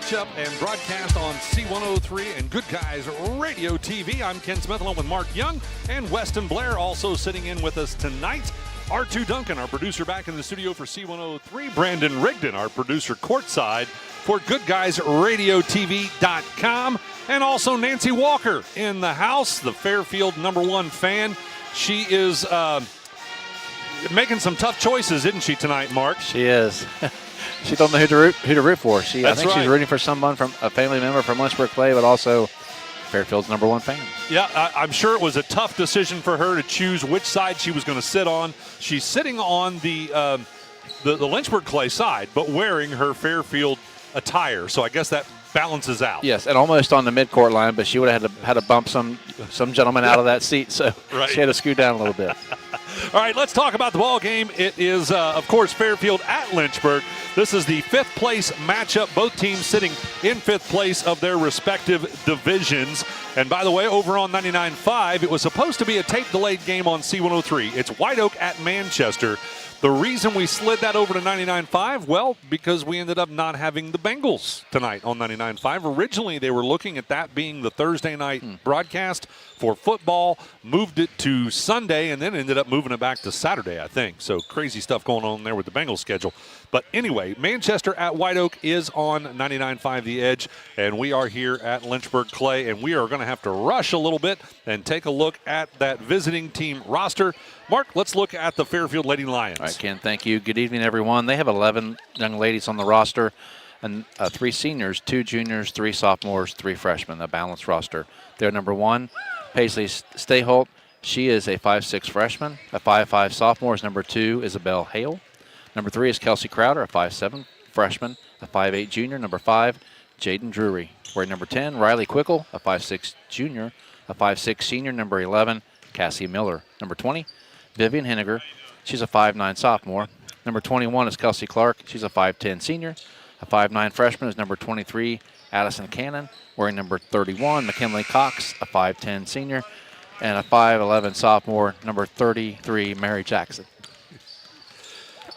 matchup and broadcast on C103 and Good Guys Radio TV. I'm Ken Smith along with Mark Young and Weston Blair also sitting in with us tonight. R2 Duncan, our producer, back in the studio for C103. Brandon Rigdon, our producer, courtside for GoodGuysRadioTV.com. And also Nancy Walker in the house, the Fairfield #1 fan. She is making some tough choices, isn't she, tonight, Mark? She is. She don't know who to root for. I think right. She's rooting for someone from a family member from Lynchburg Clay, but also Fairfield's #1 fan. Yeah, I'm sure it was a tough decision for her to choose which side she was going to sit on. She's sitting on the Lynchburg Clay side, but wearing her Fairfield attire. So I guess that balances out. Yes, and almost on the midcourt line, but she would have had to bump some gentleman out of that seat, so right. She had to scoot down a little bit. All right, let's talk about the ball game. It is, of course, Fairfield at Lynchburg. This is the fifth place matchup. Both teams sitting in fifth place of their respective divisions. And by the way, over on 99.5, it was supposed to be a tape-delayed game on C103. It's White Oak at Manchester. The reason we slid that over to 99.5, well, because we ended up not having the Bengals tonight on 99.5. Originally, they were looking at that being the Thursday night broadcast for football, moved it to Sunday, and then ended up moving it back to Saturday, I think. So crazy stuff going on there with the Bengals schedule. But anyway, Manchester at White Oak is on 99.5 The Edge, and we are here at Lynchburg Clay, and we are going to have to rush a little bit and take a look at that visiting team roster. Mark, let's look at the Fairfield Lady Lions. All right, Ken, thank you. Good evening, everyone. They have 11 young ladies on the roster, and 3 seniors, 2 juniors, 3 sophomores, 3 freshmen, a balanced roster. They're #1, Paisley Stayholt. She is a 5'6" freshman. A 5'5" sophomore is #2, Isabel Hale. #3 is Kelsey Crowder, a 5'7" freshman. A 5'8" junior. #5, Jaden Drury. We're #10, Riley Quickle, a 5'6" junior. A 5'6" senior. #11, Cassie Miller. #20, Vivian Henniger. She's a 5'9" sophomore. #21 is Kelsey Clark. She's a 5'10" senior. A 5'9" freshman is #23, Addison Cannon. Wearing #31, McKinley Cox, a 5'10" senior. And a 5'11" sophomore, #33, Mary Jackson.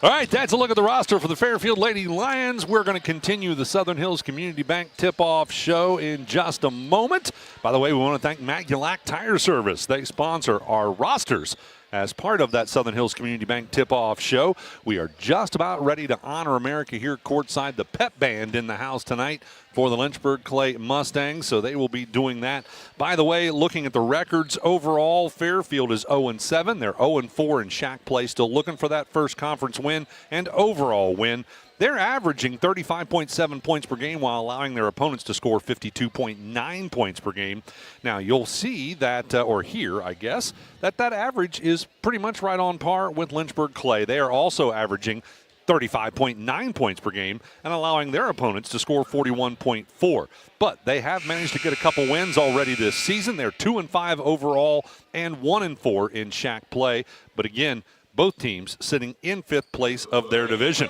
All right, that's a look at the roster for the Fairfield Lady Lions. We're going to continue the Southern Hills Community Bank tip-off show in just a moment. By the way, we want to thank Magulac Tire Service. They sponsor our rosters as part of that Southern Hills Community Bank tip-off show. We are just about ready to honor America here courtside. The pep band in the house tonight for the Lynchburg Clay Mustangs, so they will be doing that. By the way, looking at the records overall, Fairfield is 0-7. They're 0-4 in shack play, still looking for that first conference win and overall win. They're averaging 35.7 points per game while allowing their opponents to score 52.9 points per game. Now, you'll see that, or hear, I guess, that average is pretty much right on par with Lynchburg Clay. They are also averaging 35.9 points per game and allowing their opponents to score 41.4. But they have managed to get a couple wins already this season. They're 2-5 overall and 1-4 in shack play. But again, both teams sitting in fifth place of their division.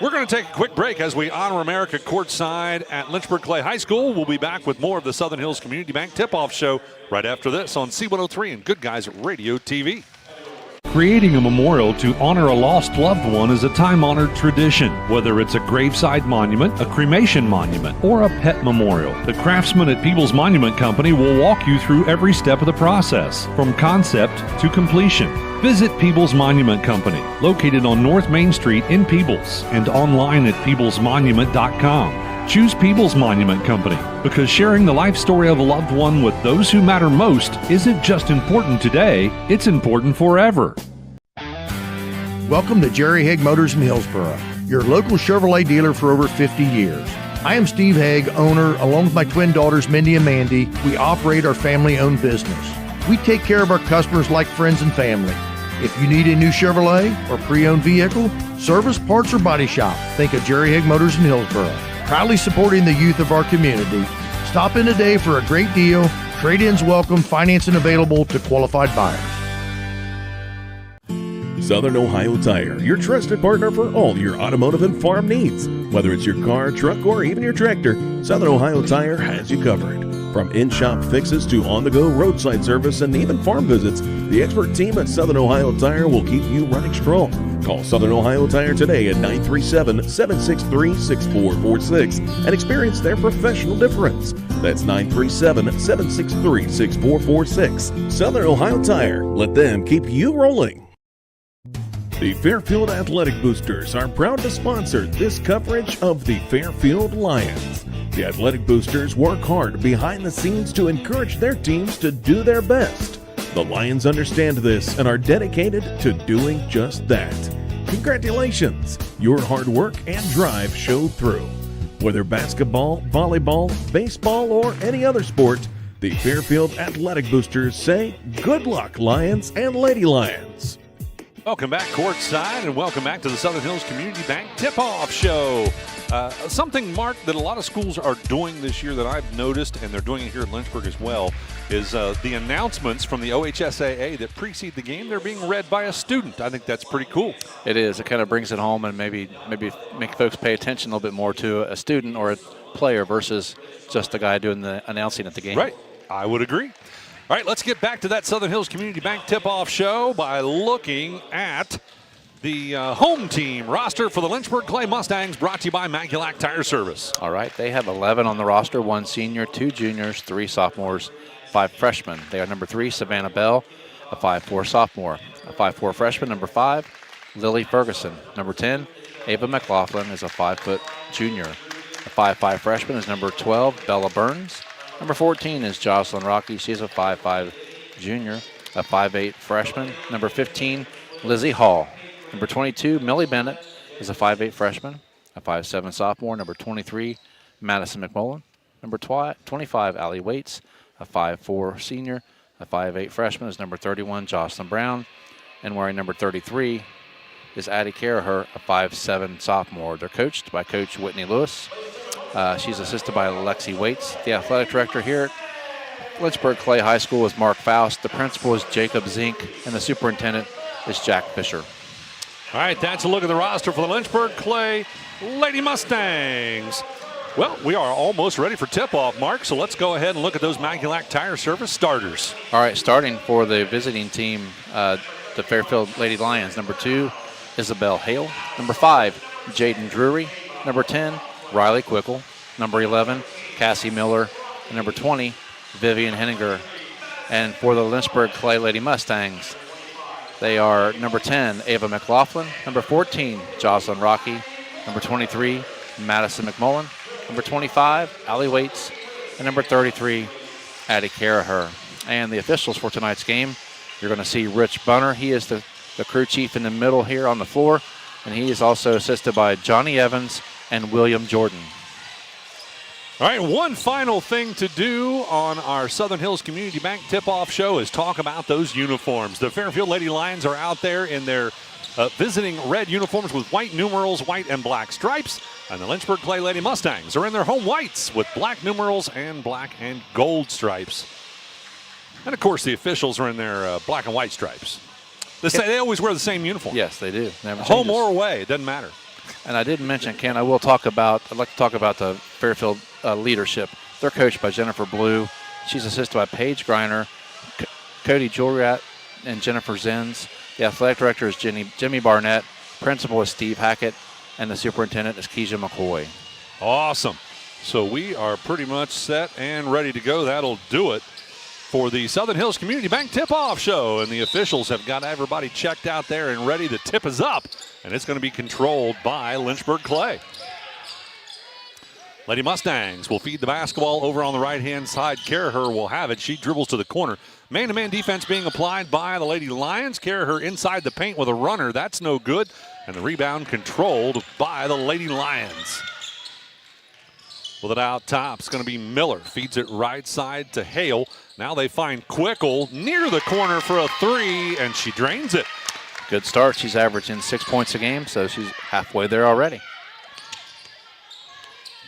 We're going to take a quick break as we honor America courtside at Lynchburg Clay High School. We'll be back with more of the Southern Hills Community Bank tip-off show right after this on C103 and Good Guys Radio TV. Creating a memorial to honor a lost loved one is a time-honored tradition. Whether it's a graveside monument, a cremation monument, or a pet memorial, the craftsmen at Peebles Monument Company will walk you through every step of the process, from concept to completion. Visit Peebles Monument Company, located on North Main Street in Peebles, and online at peeblesmonument.com. Choose Peebles Monument Company because sharing the life story of a loved one with those who matter most isn't just important today, it's important forever. Welcome to Jerry Haig Motors in Hillsboro, your local Chevrolet dealer for over 50 years. I am Steve Haig, owner, along with my twin daughters Mindy and Mandy. We operate our family-owned business. We take care of our customers like friends and family. If you need a new Chevrolet or pre-owned vehicle, service, parts, or body shop, think of Jerry Haig Motors in Hillsboro. Proudly supporting the youth of our community. Stop in today for a great deal. Trade-ins welcome, financing available to qualified buyers. Southern Ohio Tire, your trusted partner for all your automotive and farm needs. Whether it's your car, truck, or even your tractor, Southern Ohio Tire has you covered. From in-shop fixes to on-the-go roadside service and even farm visits, the expert team at Southern Ohio Tire will keep you running strong. Call Southern Ohio Tire today at 937-763-6446 and experience their professional difference. That's 937-763-6446. Southern Ohio Tire. Let them keep you rolling. The Fairfield Athletic Boosters are proud to sponsor this coverage of the Fairfield Lions. The Athletic Boosters work hard behind the scenes to encourage their teams to do their best. The Lions understand this and are dedicated to doing just that. Congratulations! Your hard work and drive show through. Whether basketball, volleyball, baseball, or any other sport, the Fairfield Athletic Boosters say good luck, Lions and Lady Lions. Welcome back courtside, and welcome back to the Southern Hills Community Bank Tip-Off Show. Something, Mark, that a lot of schools are doing this year that I've noticed, and they're doing it here in Lynchburg as well, is the announcements from the OHSAA that precede the game. They're being read by a student. I think that's pretty cool. It is. It kind of brings it home and maybe make folks pay attention a little bit more to a student or a player versus just a guy doing the announcing at the game. Right. I would agree. All right, let's get back to that Southern Hills Community Bank Tip-Off Show by looking at the home team roster for the Lynchburg Clay Mustangs, brought to you by Magulac Tire Service. All right, they have 11 on the roster, 1 senior, 2 juniors, 3 sophomores, 5 freshmen. They are number 3, Savannah Bell, a 5'4" sophomore. A 5'4" freshman, number 5, Lily Ferguson. Number 10, Ava McLaughlin is a 5' junior. A 5'5" freshman is number 12, Bella Burns. Number 14 is Jocelyn Rocky. She's a 5'5" junior. A 5'8" freshman. Number 15, Lizzie Hall. Number 22, Millie Bennett is a 5'8" freshman. A 5'7" sophomore. Number 23, Madison McMullen. Number 25, Allie Waits, a 5'4" senior. A 5'8" freshman is number 31, Jocelyn Brown. And wearing number 33 is Addie Caraher, a 5'7" sophomore. They're coached by Coach Whitney Lewis. She's assisted by Lexi Waits. The athletic director here at Lynchburg Clay High School is Mark Faust. The principal is Jacob Zink, and the superintendent is Jack Fisher. All right, that's a look at the roster for the Lynchburg Clay Lady Mustangs. Well, we are almost ready for tip-off, Mark, so let's go ahead and look at those Magulac Tire Service starters. All right, starting for the visiting team, the Fairfield Lady Lions. Number 2, Isabel Hale. Number 5, Jaden Drury. Number 10, Riley Quickle. Number 11, Cassie Miller. And number 20, Vivian Henninger. And for the Lynchburg Clay Lady Mustangs, they are number 10, Ava McLaughlin. Number 14, Jocelyn Rocky. Number 23, Madison McMullen. Number 25, Allie Waits. And number 33, Addie Caraher. And the officials for tonight's game, you're going to see Rich Bunner. He is the crew chief in the middle here on the floor. And he is also assisted by Johnny Evans and William Jordan. All right, one final thing to do on our Southern Hills Community Bank Tip-Off Show is talk about those uniforms. The Fairfield Lady Lions are out there in their visiting red uniforms with white numerals, white and black stripes. And the Lynchburg Clay Lady Mustangs are in their home whites with black numerals and black and gold stripes. And, of course, the officials are in their black and white stripes. They always wear the same uniform. Yes, they do. Never Home changes. or away, it doesn't matter. And I didn't mention, Ken, I'd like to talk about the Fairfield leadership. They're coached by Jennifer Blue. She's assisted by Paige Griner, Cody Juliat, and Jennifer Zenz. The athletic director is Jimmy Barnett. Principal is Steve Hackett. And the superintendent is Keisha McCoy. Awesome. So we are pretty much set and ready to go. That'll do it for the Southern Hills Community Bank Tip-Off Show. And the officials have got everybody checked out there and ready. The tip is up, and it's going to be controlled by Lynchburg Clay. Lady Mustangs will feed the basketball over on the right-hand side. Caraher will have it. She dribbles to the corner. Man-to-man defense being applied by the Lady Lions. Caraher inside the paint with a runner. That's no good. And the rebound controlled by the Lady Lions. With it out top, it's going to be Miller. Feeds it right side to Hale. Now they find Quickle near the corner for a 3, and she drains it. Good start. She's averaging 6 points a game, so she's halfway there already.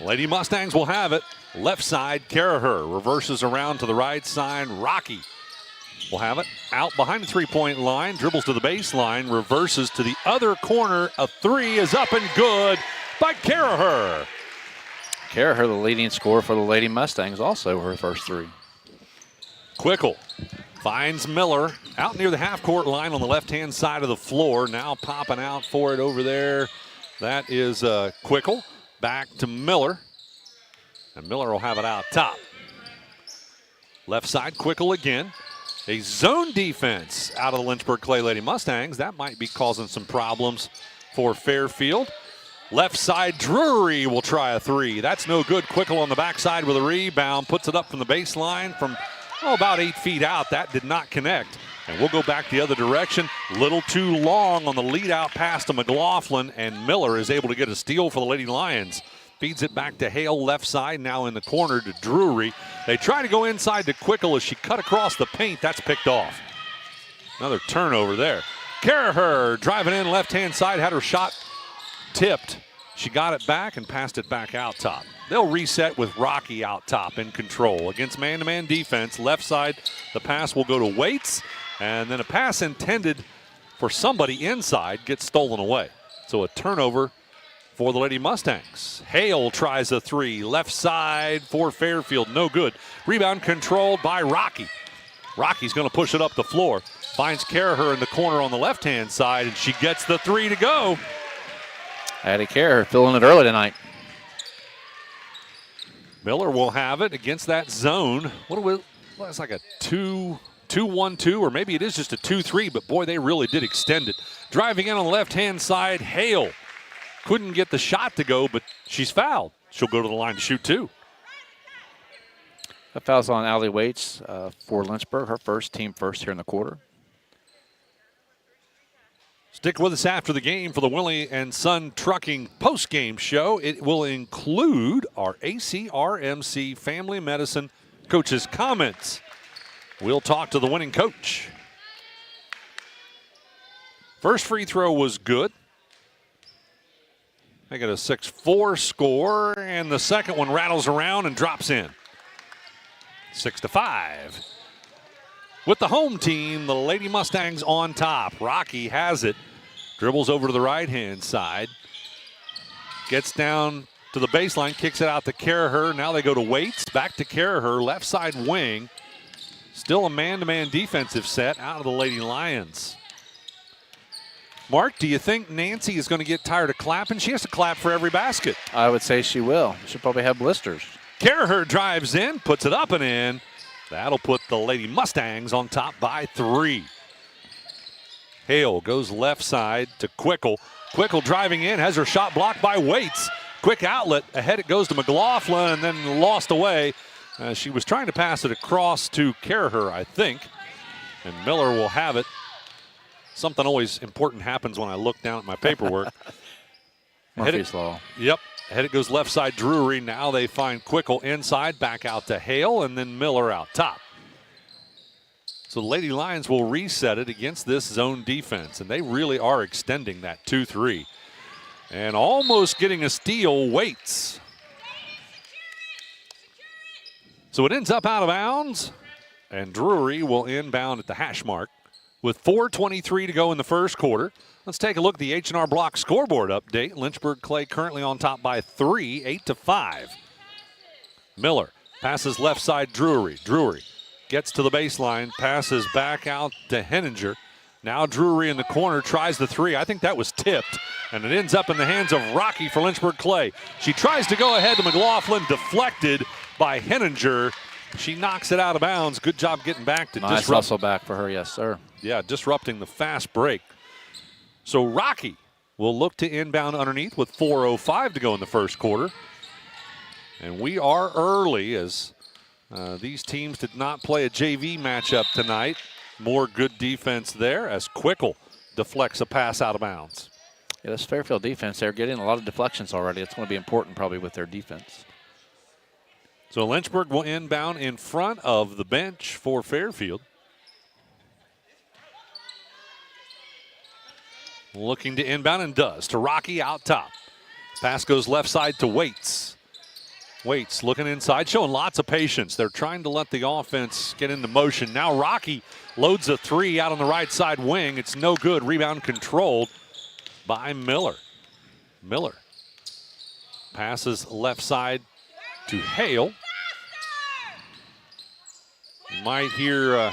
Lady Mustangs will have it. Left side, Caraher reverses around to the right side. Rocky will have it. Out behind the three-point line, dribbles to the baseline, reverses to the other corner. A 3 is up and good by Caraher. Caraher, the leading scorer for the Lady Mustangs, also her first 3. Quickle Finds Miller out near the half-court line on the left-hand side of the floor. Now popping out for it over there. That is Quickle. Back to Miller. And Miller will have it out top. Left side, Quickle again. A zone defense out of the Lynchburg Clay Lady Mustangs. That might be causing some problems for Fairfield. Left side, Drury will try a three. That's no good. Quickle on the backside with a rebound. Puts it up from the baseline from about 8 feet out. That did not connect. And we'll go back the other direction. Little too long on the lead out pass to McLaughlin, and Miller is able to get a steal for the Lady Lions. Feeds it back to Hale, left side, now in the corner to Drury. They try to go inside to Quickle as she cut across the paint. That's picked off. Another turnover there. Caraher driving in left-hand side, had her shot tipped. She got it back and passed it back out top. They'll reset with Rocky out top in control. Against man-to-man defense, left side, the pass will go to Waits, and then a pass intended for somebody inside gets stolen away. So a turnover for the Lady Mustangs. Hale tries a three, left side for Fairfield, no good. Rebound controlled by Rocky. Rocky's going to push it up the floor. Finds Caraher in the corner on the left-hand side, and she gets the three to go. Addie Caraher filling it early tonight. Miller will have it against that zone. It's like a 2-1-2, or maybe it is just a 2-3, but boy, they really did extend it. Driving in on the left-hand side, Hale. Couldn't get the shot to go, but she's fouled. She'll go to the line to shoot two. That foul's on Allie Waits for Lynchburg, her first, team first here in the quarter. Stick with us after the game for the Willie and Son Trucking post-game show. It will include our ACRMC Family Medicine coaches' comments. We'll talk to the winning coach. First free throw was good. Make it a 6-4 score, and the second one rattles around and drops in. 6-5. With the home team, the Lady Mustangs on top. Rocky has it. Dribbles over to the right-hand side. Gets down to the baseline, kicks it out to Caraher. Now they go to Waits. Back to Caraher, left side wing. Still a man-to-man defensive set out of the Lady Lions. Mark, do you think Nancy is going to get tired of clapping? She has to clap for every basket. I would say she will. She'll probably have blisters. Caraher drives in, puts it up and in. That'll put the Lady Mustangs on top by 3. Hale goes left side to Quickle. Quickle driving in, has her shot blocked by Waits. Quick outlet, ahead it goes to McLaughlin and then lost away. She was trying to pass it across to Caraher, I think. And Miller will have it. Something always important happens when I look down at my paperwork. Murphy's Law. Yep. Ahead it goes left side, Drury. Now they find Quickle inside, back out to Hale, and then Miller out top. So the Lady Lions will reset it against this zone defense, and they really are extending that 2-3. And almost getting a steal, Waits. So it ends up out of bounds, and Drury will inbound at the hash mark with 4:23 to go in the first quarter. Let's take a look at the H&R Block scoreboard update. Lynchburg Clay currently on top by 3, 8-5. Miller passes left side, Drury. Drury gets to the baseline, passes back out to Henninger. Now Drury in the corner, tries the three. I think that was tipped, and it ends up in the hands of Rocky for Lynchburg Clay. She tries to go ahead to McLaughlin, deflected by Henninger. She knocks it out of bounds. Good job getting back to nice hustle back for her, yes, sir. Yeah, disrupting the fast break. So Rocky will look to inbound underneath with 4:05 to go in the first quarter. And we are early as these teams did not play a JV matchup tonight. More good defense there as Quickle deflects a pass out of bounds. Yeah, this Fairfield defense, they're getting a lot of deflections already. It's going to be important probably with their defense. So Lynchburg will inbound in front of the bench for Fairfield. Looking to inbound and does to Rocky out top. Pass goes left side to Waits. Waits looking inside, showing lots of patience. They're trying to let the offense get into motion. Now Rocky loads a three out on the right side wing. It's no good. Rebound controlled by Miller. Miller passes left side to Hale. You might hear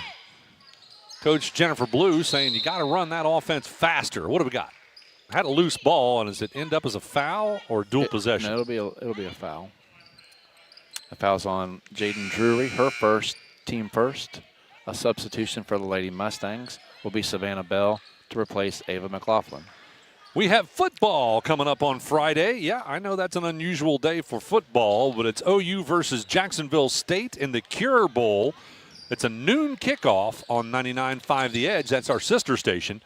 Coach Jennifer Blue saying you got to run that offense faster. What do we got? Had a loose ball, and does it end up as a foul or dual possession? No, it'll be a foul. The foul's on Jaden Drury, her first, team first. A substitution for the Lady Mustangs will be Savannah Bell to replace Ava McLaughlin. We have football coming up on Friday. Yeah, I know that's an unusual day for football, but it's OU versus Jacksonville State in the Cure Bowl. It's a noon kickoff on 99.5 The Edge. That's our sister station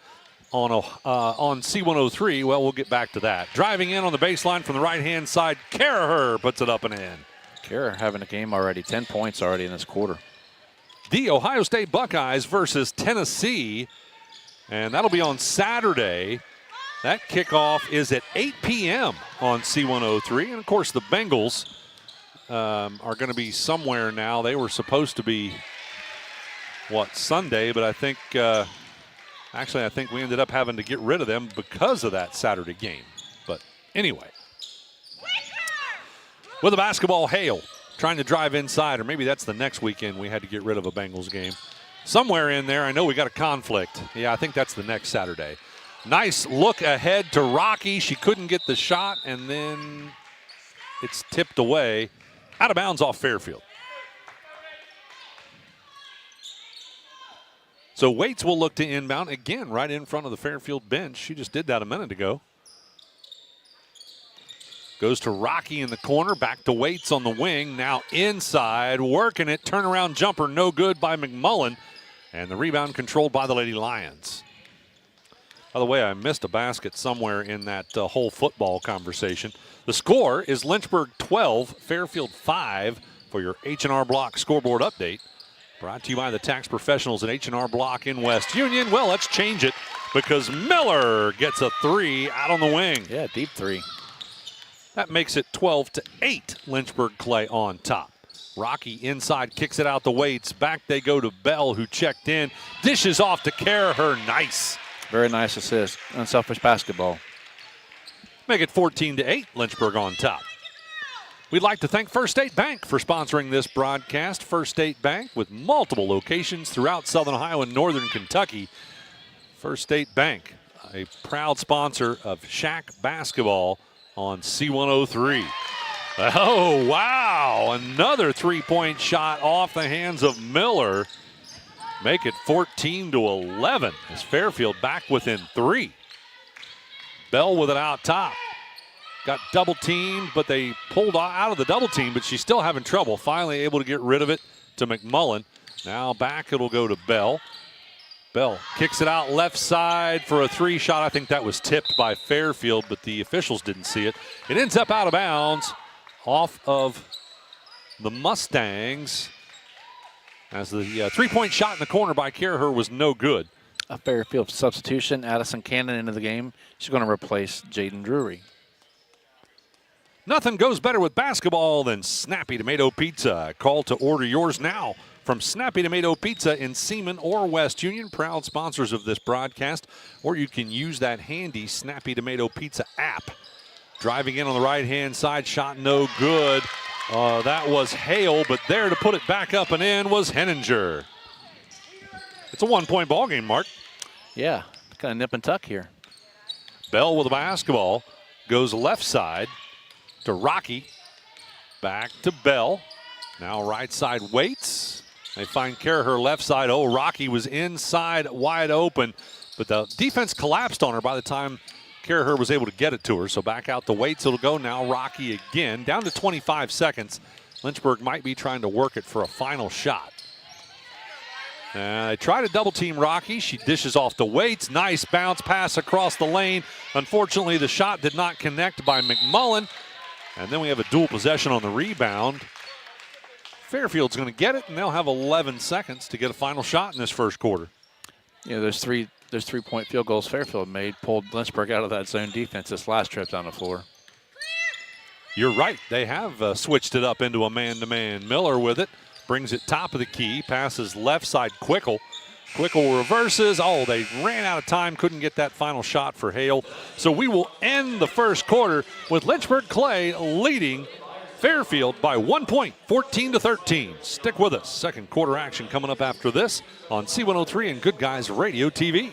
on C103. Well, we'll get back to that. Driving in on the baseline from the right-hand side, Caraher puts it up and in. Caraher having a game already, 10 points already in this quarter. The Ohio State Buckeyes versus Tennessee, and that'll be on Saturday. That kickoff is at 8 p.m. on C103. And, of course, the Bengals are going to be somewhere now. They were supposed to be, Sunday, but I think I think we ended up having to get rid of them because of that Saturday game. But anyway, with the basketball, Hale trying to drive inside, or maybe that's the next weekend we had to get rid of a Bengals game. Somewhere in there, I know we got a conflict. Yeah, I think that's the next Saturday. Nice look ahead to Rocky. She couldn't get the shot, and then it's tipped away. Out of bounds off Fairfield. So Waits will look to inbound again right in front of the Fairfield bench. She just did that a minute ago. Goes to Rocky in the corner, back to Waits on the wing. Now inside, working it. Turnaround jumper, no good by McMullen. And the rebound controlled by the Lady Lions. By the way, I missed a basket somewhere in that whole football conversation. The score is Lynchburg 12, Fairfield 5 for your H&R Block scoreboard update. Brought to you by the tax professionals at H&R Block in West Union. Well, let's change it because Miller gets a three out on the wing. Yeah, deep three. That makes it 12-8, Lynchburg Clay on top. Rocky inside, kicks it out to Waits. Back they go to Bell, who checked in. Dishes off to Caraher. Nice. Very nice assist. Unselfish basketball. Make it 14-8, Lynchburg on top. We'd like to thank First State Bank for sponsoring this broadcast. First State Bank with multiple locations throughout Southern Ohio and Northern Kentucky. First State Bank, a proud sponsor of Shack basketball on C103. Oh, wow. Another three-point shot off the hands of Miller. Make it 14-11 as Fairfield back within three. Bell with it out top. Got double teamed, but they pulled out of the double team, but she's still having trouble. Finally able to get rid of it to McMullen. Now back it'll go to Bell. Bell kicks it out left side for a three shot. I think that was tipped by Fairfield, but the officials didn't see it. It ends up out of bounds off of the Mustangs as the three-point shot in the corner by Caraher was no good. A Fairfield substitution. Addison Cannon into the game. She's going to replace Jaden Drury. Nothing goes better with basketball than Snappy Tomato Pizza. Call to order yours now from Snappy Tomato Pizza in Seaman or West Union, proud sponsors of this broadcast. Or you can use that handy Snappy Tomato Pizza app. Driving in on the right-hand side, shot no good. That was Hale, but there to put it back up and in was Henninger. It's a one-point ball game, Mark. Yeah, kind of nip and tuck here. Bell with the basketball, goes left side to Rocky, back to Bell. Now right side Waits. They find Caraher left side. Oh, Rocky was inside wide open, but the defense collapsed on her by the time Caraher was able to get it to her. So back out to Waits it'll go. Now Rocky again, down to 25 seconds. Lynchburg might be trying to work it for a final shot. They try to double team Rocky. She dishes off to Waits. Nice bounce pass across the lane. Unfortunately, the shot did not connect by McMullen. And then we have a dual possession on the rebound. Fairfield's going to get it, and they'll have 11 seconds to get a final shot in this first quarter. Yeah, there's three-point field goals Fairfield made, pulled Lynchburg out of that zone defense this last trip down the floor. You're right. They have switched it up into a man-to-man. Miller with it, brings it top of the key, passes left side Quickle. Quickle reverses. Oh, they ran out of time, couldn't get that final shot for Hale. So we will end the first quarter with Lynchburg Clay leading Fairfield by 1 point, 14-13. Stick with us. Second quarter action coming up after this on C103 and Good Guys Radio TV.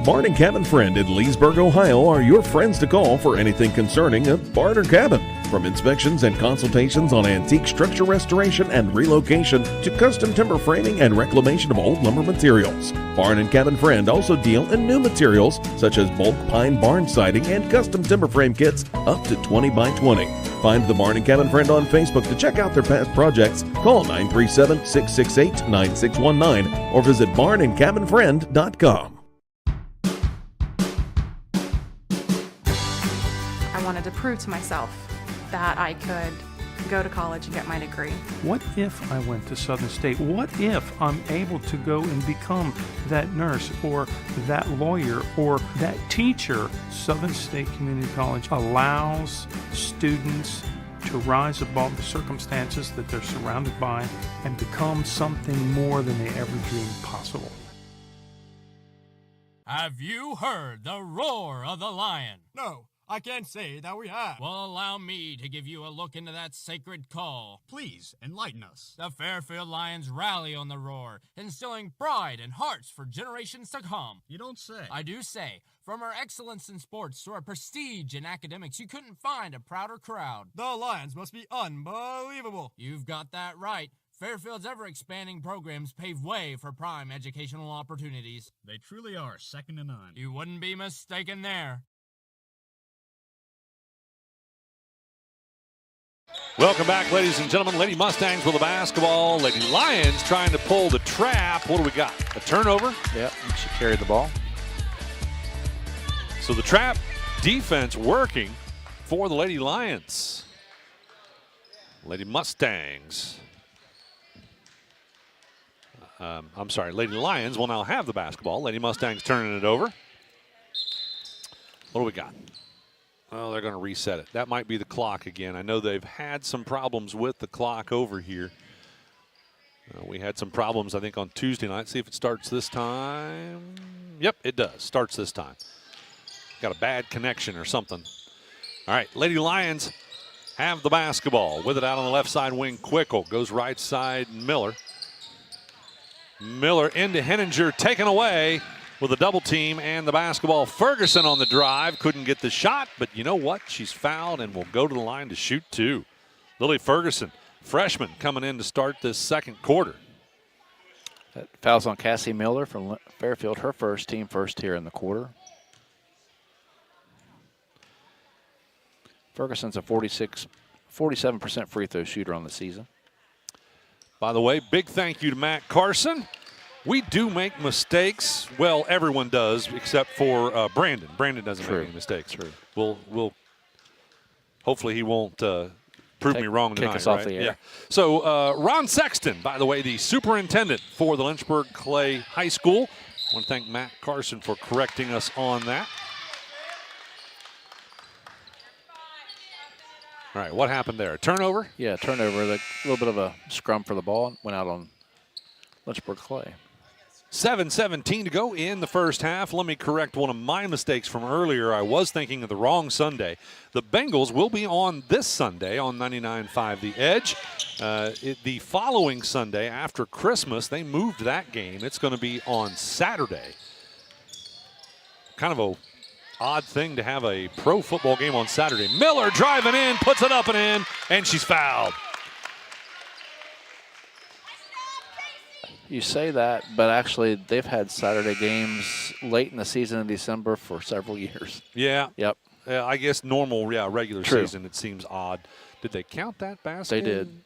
Barn and Cabin Friend in Leesburg, Ohio are your friends to call for anything concerning a barn or cabin. From inspections and consultations on antique structure restoration and relocation to custom timber framing and reclamation of old lumber materials. Barn and Cabin Friend also deal in new materials such as bulk pine barn siding and custom timber frame kits up to 20 by 20. Find the Barn and Cabin Friend on Facebook to check out their past projects. Call 937-668-9619 or visit barnandcabinfriend.com. I wanted to prove to myself that I could go to college and get my degree. What if I went to Southern State? What if I'm able to go and become that nurse or that lawyer or that teacher? Southern State Community College allows students to rise above the circumstances that they're surrounded by and become something more than they ever dreamed possible. Have you heard the roar of the lion? No, I can't say that we have. Well, allow me to give you a look into that sacred call. Please, enlighten us. The Fairfield Lions rally on the roar, instilling pride and hearts for generations to come. You don't say. I do say. From our excellence in sports to our prestige in academics, you couldn't find a prouder crowd. The Lions must be unbelievable. You've got that right. Fairfield's ever-expanding programs pave way for prime educational opportunities. They truly are second to none. You wouldn't be mistaken there. Welcome back, ladies and gentlemen. Lady Mustangs with the basketball. Lady Lions trying to pull the trap. What do we got? A turnover? Yep, she carried the ball. So the trap defense working for the Lady Lions. Lady Mustangs. I'm sorry, Lady Lions will now have the basketball. Lady Mustangs turning it over. What do we got? Oh, they're going to reset it. That might be the clock again. I know they've had some problems with the clock over here. We had some problems, I think, on Tuesday night. See if it starts this time. Yep, it does. Starts this time. Got a bad connection or something. All right, Lady Lions have the basketball. With it out on the left side wing, Quickle. Goes right side, Miller. Miller into Henninger, taken away with a double team and the basketball. Ferguson on the drive, couldn't get the shot, but you know what? She's fouled and will go to the line to shoot two. Lily Ferguson, freshman, coming in to start this second quarter. That foul's on Cassie Miller from Fairfield, her first here in the quarter. Ferguson's a 47% free throw shooter on the season. By the way, big thank you to Matt Carson. We do make mistakes. Well, everyone does, except for Brandon. Brandon doesn't make any mistakes. True. We'll hopefully he won't prove me wrong tonight. Kick us off right? the air. Yeah. So Ron Sexton, by the way, the superintendent for the Lynchburg Clay High School. I want to thank Matt Carson for correcting us on that. All right, what happened there? A turnover? Yeah, turnover. A little bit of a scrum for the ball. Went out on Lynchburg Clay. 7:17 to go in the first half. Let me correct one of my mistakes from earlier. I was thinking of the wrong Sunday. The Bengals will be on this Sunday on 99.5 The Edge. The following Sunday after Christmas, they moved that game. It's going to be on Saturday. Kind of a odd thing to have a pro football game on Saturday. Miller driving in, puts it up and in, and she's fouled. You say that, but actually they've had Saturday games late in the season in December for several years. Yeah. Yep. I guess normal, regular True. season, it seems odd. Did they count that basket? They did.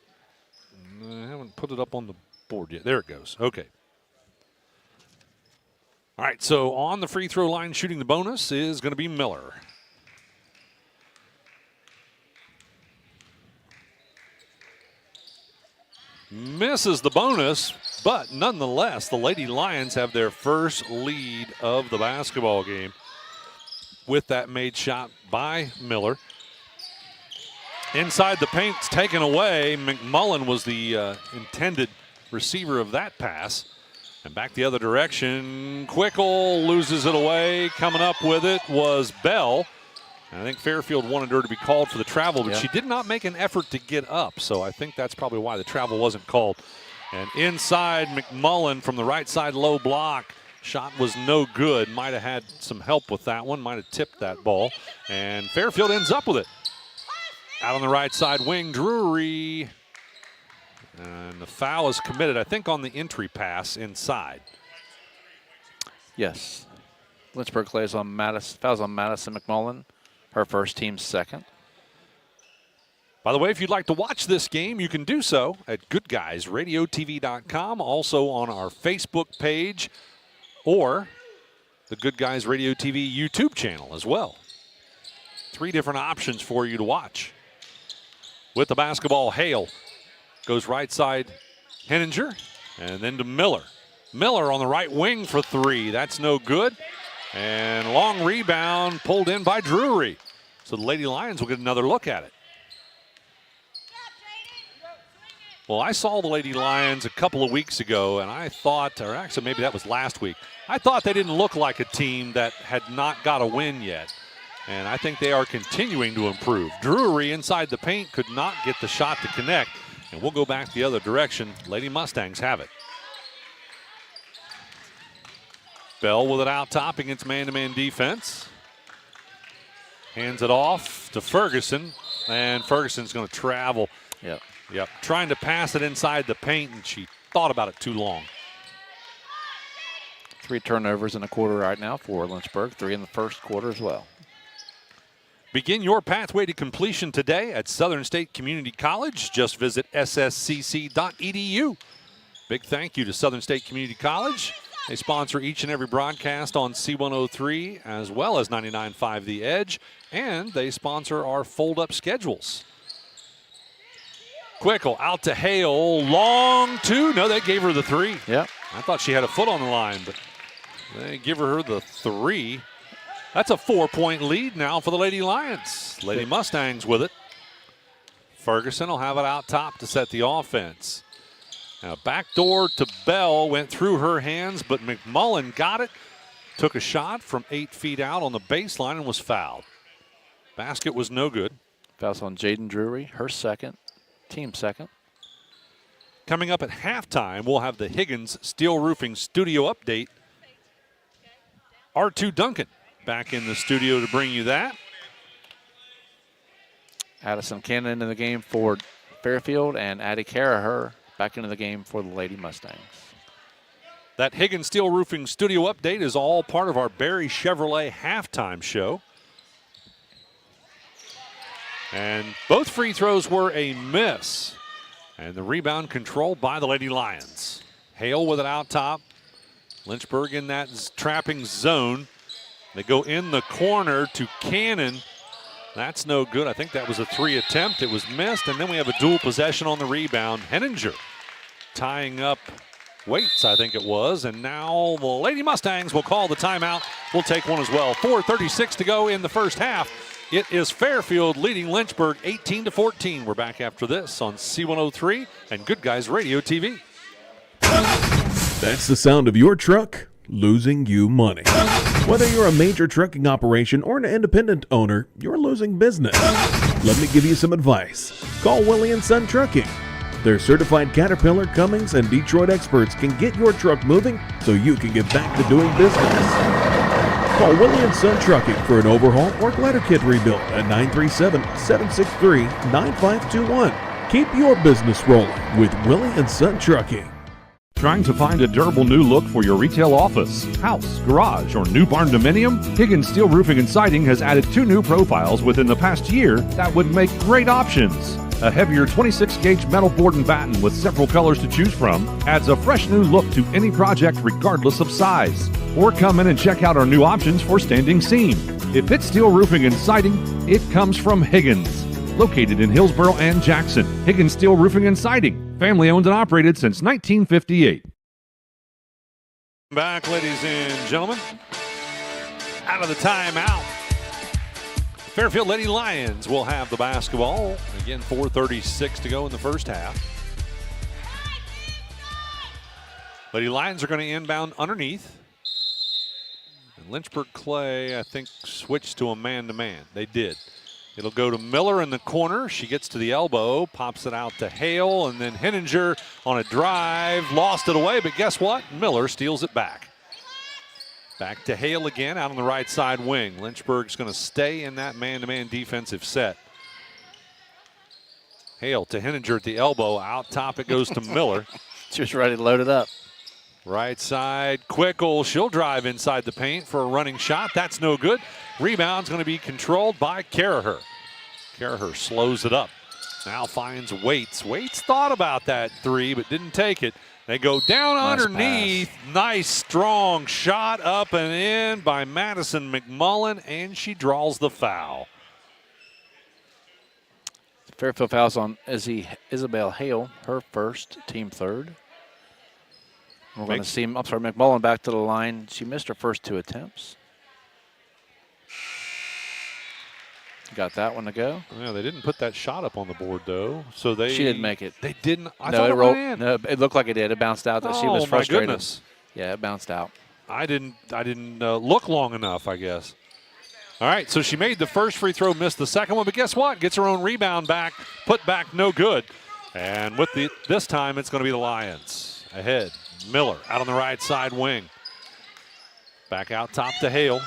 I haven't put it up on the board yet. There it goes. Okay. All right, so on the free throw line shooting the bonus is going to be Miller. Misses the bonus, but nonetheless, the Lady Lions have their first lead of the basketball game with that made shot by Miller. Inside the paint, it's taken away. McMullen was the intended receiver of that pass. And back the other direction, Quickle loses it away. Coming up with it was Bell. I think Fairfield wanted her to be called for the travel, but Yeah. she did not make an effort to get up. So I think that's probably why the travel wasn't called. And inside, McMullen from the right side low block. Shot was no good. Might have had some help with that one. Might have tipped that ball. And Fairfield ends up with it. Out on the right side wing, Drury. And the foul is committed, I think, on the entry pass inside. Yes. Lynchburg fouls on Madison McMullen, her first, team's second. By the way, if you'd like to watch this game, you can do so at goodguysradiotv.com, also on our Facebook page or the Good Guys Radio TV YouTube channel as well. 3 different options for you to watch. With the basketball, Hale goes right side, Henninger, and then to Miller. Miller on the right wing for 3. That's no good. And long rebound pulled in by Drury. So the Lady Lions will get another look at it. Well, I saw the Lady Lions a couple of weeks ago, and I thought, or actually maybe that was last week, I thought they didn't look like a team that had not got a win yet. And I think they are continuing to improve. Drury inside the paint could not get the shot to connect. And we'll go back the other direction. Lady Mustangs have it. Bell with it out top against man-to-man defense. Hands it off to Ferguson. And Ferguson's going to travel. Yep. Trying to pass it inside the paint, and she thought about it too long. 3 turnovers in a quarter right now for Lynchburg. 3 in the first quarter as well. Begin your pathway to completion today at Southern State Community College. Just visit sscc.edu. Big thank you to Southern State Community College. They sponsor each and every broadcast on C103 as well as 99.5 The Edge, and they sponsor our fold-up schedules. Quickle out to Hale, long 2. No, they gave her the 3. Yep. I thought she had a foot on the line, but they give her the 3. That's a 4-point lead now for the Lady Lions. Lady Mustangs with it. Ferguson will have it out top to set the offense. Now backdoor to Bell, went through her hands, but McMullen got it. Took a shot from 8 feet out on the baseline and was fouled. Basket was no good. Fouls on Jaden Drury, her second, team second. Coming up at halftime, we'll have the Higgins Steel Roofing Studio update. R2 Duncan back in the studio to bring you that. Addison Cannon in the game for Fairfield, and Addie Caraher back into the game for the Lady Mustangs. That Higgins Steel Roofing Studio update is all part of our Barry Chevrolet halftime show. And both free throws were a miss. And the rebound controlled by the Lady Lions. Hale with it out top. Lynchburg in that trapping zone. They go in the corner to Cannon. That's no good. I think that was a 3 attempt. It was missed. And then we have a dual possession on the rebound. Henninger tying up Waits, I think it was. And now the Lady Mustangs will call the timeout. We'll take one as well. 4:36 to go in the first half. It is Fairfield leading Lynchburg 18-14. We're back after this on C103 and Good Guys Radio TV. That's the sound of your truck losing you money. Whether you're a major trucking operation or an independent owner, you're losing business. Let me give you some advice. Call Willie & Son Trucking. Their certified Caterpillar, Cummins, and Detroit experts can get your truck moving so you can get back to doing business. Call Willie & Son Trucking for an overhaul or glider kit rebuild at 937-763-9521. Keep your business rolling with Willie & Son Trucking. Trying to find a durable new look for your retail office, house, garage, or new barn dominium? Higgins Steel Roofing and Siding has added 2 new profiles within the past year that would make great options. A heavier 26-gauge metal board and batten with several colors to choose from adds a fresh new look to any project regardless of size. Or come in and check out our new options for standing seam. If it's steel roofing and siding, it comes from Higgins. Located in Hillsboro and Jackson, Higgins Steel Roofing and Siding. Family owned and operated since 1958. Back, ladies and gentlemen. Out of the timeout. Fairfield Lady Lions will have the basketball. Again, 4:36 to go in the first half. Lady Lions are going to inbound underneath. And Lynchburg Clay, I think, switched to a man-to-man. They did. It'll go to Miller in the corner. She gets to the elbow, pops it out to Hale, and then Henninger on a drive, lost it away, but guess what? Miller steals it back. Back to Hale again out on the right side wing. Lynchburg's going to stay in that man-to-man defensive set. Hale to Henninger at the elbow. Out top it goes to Miller. She was ready to load it up. Right side, Quickle. She'll drive inside the paint for a running shot. That's no good. Rebound's going to be controlled by Caraher. Caraher slows it up. Now finds Waits. Waits thought about that three, but didn't take it. They go down underneath. Nice, strong shot up and in by Madison McMullen, and she draws the foul. Fairfield fouls on Isabel Hale, her first, team third. We're going to see, McMullen back to the line. She missed her first 2 attempts. Got that one to go. Yeah, they didn't put that shot up on the board, though. So She didn't make it. They didn't. I no, thought it rolled. went in. No, it looked like it did. It bounced out. That she was frustrated. My goodness. Yeah, it bounced out. I didn't look long enough, I guess. All right, so she made the first free throw, missed the second one, but guess what? Gets her own rebound back, put back, no good. And with this time, it's going to be the Lions. Ahead, Miller out on the right side wing. Back out top to Hale.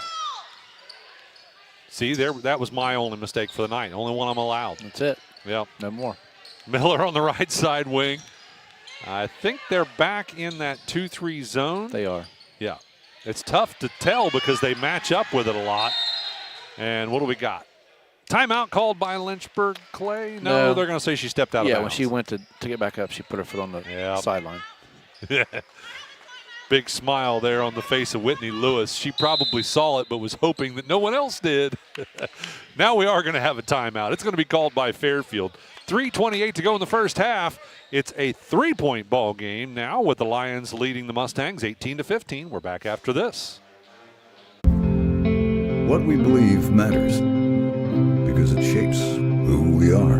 See, that was my only mistake for the night. Only one I'm allowed. That's it. Yep. No more. Miller on the right side wing. I think they're back in that 2-3 zone. They are. Yeah. It's tough to tell because they match up with it a lot. And what do we got? Timeout called by Lynchburg Clay? No, they're going to say she stepped out of bounds. Yeah, when she went to get back up, she put her foot on the sideline. Yeah. Big smile there on the face of Whitney Lewis. She probably saw it but was hoping that no one else did. Now we are going to have a timeout. It's going to be called by Fairfield. 3:28 to go in the first half. It's a 3-point ball game now with the Lions leading the Mustangs 18-15. We're back after this. What we believe matters because it shapes who we are.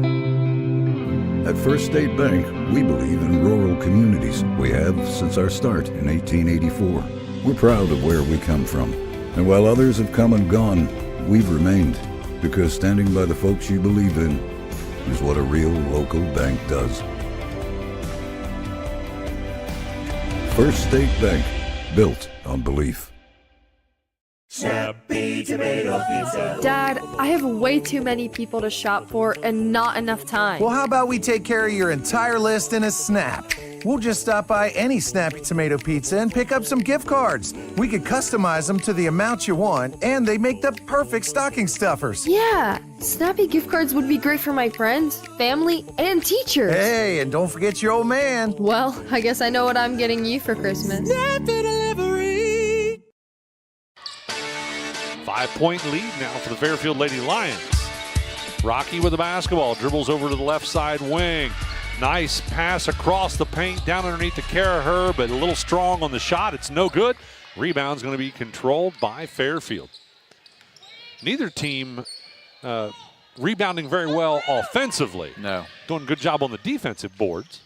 At First State Bank, we believe in rural communities. We have since our start in 1884. We're proud of where we come from. And while others have come and gone, we've remained because standing by the folks you believe in is what a real local bank does. First State Bank, built on belief. Snappy Tomato Pizza. Dad, I have way too many people to shop for and not enough time. Well, how about we take care of your entire list in a snap? We'll just stop by any Snappy Tomato Pizza and pick up some gift cards. We could customize them to the amount you want, and they make the perfect stocking stuffers. Yeah, Snappy gift cards would be great for my friends, family, and teachers. Hey, and don't forget your old man. Well, I guess I know what I'm getting you for Christmas. Snappy Delivery. 5-point lead now for the Fairfield Lady Lions. Rocky with the basketball, dribbles over to the left side wing. Nice pass across the paint, down underneath the Caraher, but a little strong on the shot. It's no good. Rebound's going to be controlled by Fairfield. Neither team rebounding very well offensively. No. Doing a good job on the defensive boards.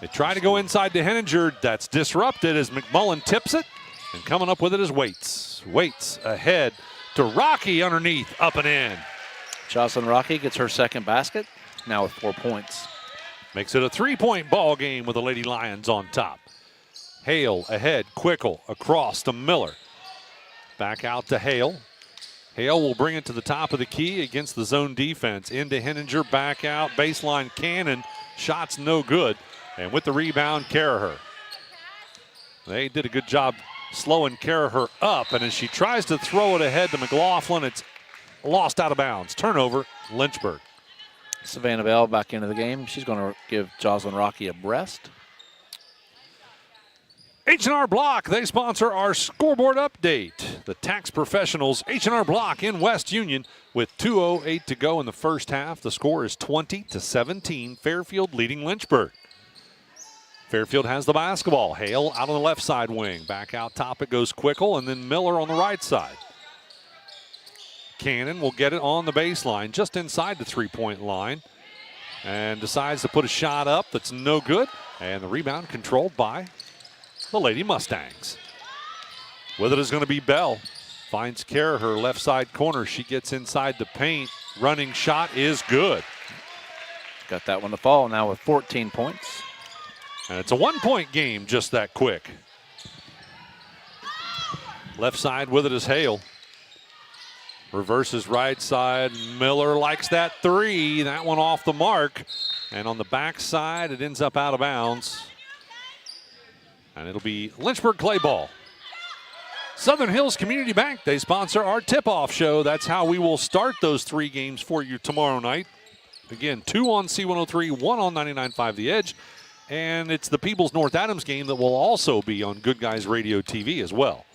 They try to go inside to Henninger. That's disrupted as McMullen tips it. And coming up with it is Waits. Waits ahead to Rocky underneath, up and in. Jocelyn Rocky gets her second basket, now with 4 points. Makes it a 3-point ball game with the Lady Lions on top. Hale ahead, Quickle across to Miller. Back out to Hale. Hale will bring it to the top of the key against the zone defense. Into Henninger, back out, baseline Cannon. Shots no good. And with the rebound, Caraher. They did a good job slowing Caraher up, and as she tries to throw it ahead to McLaughlin, it's lost out of bounds. Turnover, Lynchburg. Savannah Bell back into the game. She's going to give Jocelyn Rocky a breast. H&R Block, they sponsor our scoreboard update. The tax professionals, H&R Block in West Union with 2:08 to go in the first half. The score is 20-17, Fairfield leading Lynchburg. Fairfield has the basketball. Hale out on the left side wing. Back out top it goes Quickle, and then Miller on the right side. Cannon will get it on the baseline, just inside the three-point line, and decides to put a shot up that's no good. And the rebound controlled by the Lady Mustangs. With it is going to be Bell. Finds Karaher, left side corner. She gets inside the paint. Running shot is good. Got that one to fall now with 14 points. And it's a 1-point game just that quick. Left side with it is Hale. Reverses right side. Miller likes that three. That one off the mark. And on the back side, it ends up out of bounds. And it'll be Lynchburg clay ball. Southern Hills Community Bank, they sponsor our tip-off show. That's how we will start those 3 games for you tomorrow night. Again, 2 on C103, 1 on 99.5 The Edge. And it's the Peebles North Adams game that will also be on Good Guys Radio TV as well.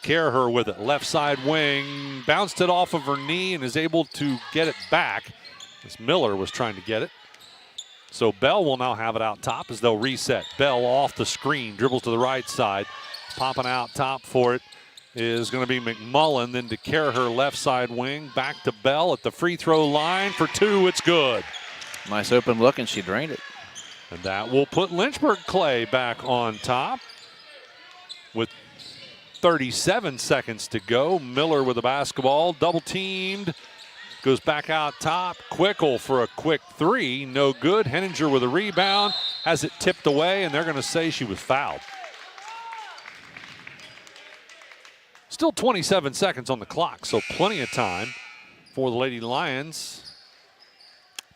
Karaher with it, left side wing, bounced it off of her knee and is able to get it back as Miller was trying to get it. So Bell will now have it out top as they'll reset. Bell off the screen, dribbles to the right side. Popping out top for it is going to be McMullen, then to Karaher, left side wing, back to Bell at the free throw line for 2, it's good. Nice open look, and she drained it. And that will put Lynchburg Clay back on top with 37 seconds to go. Miller with the basketball, double teamed, goes back out top. Quickle for a quick 3, no good. Henninger with a rebound, has it tipped away, and they're going to say she was fouled. Still 27 seconds on the clock, so plenty of time for the Lady Lions.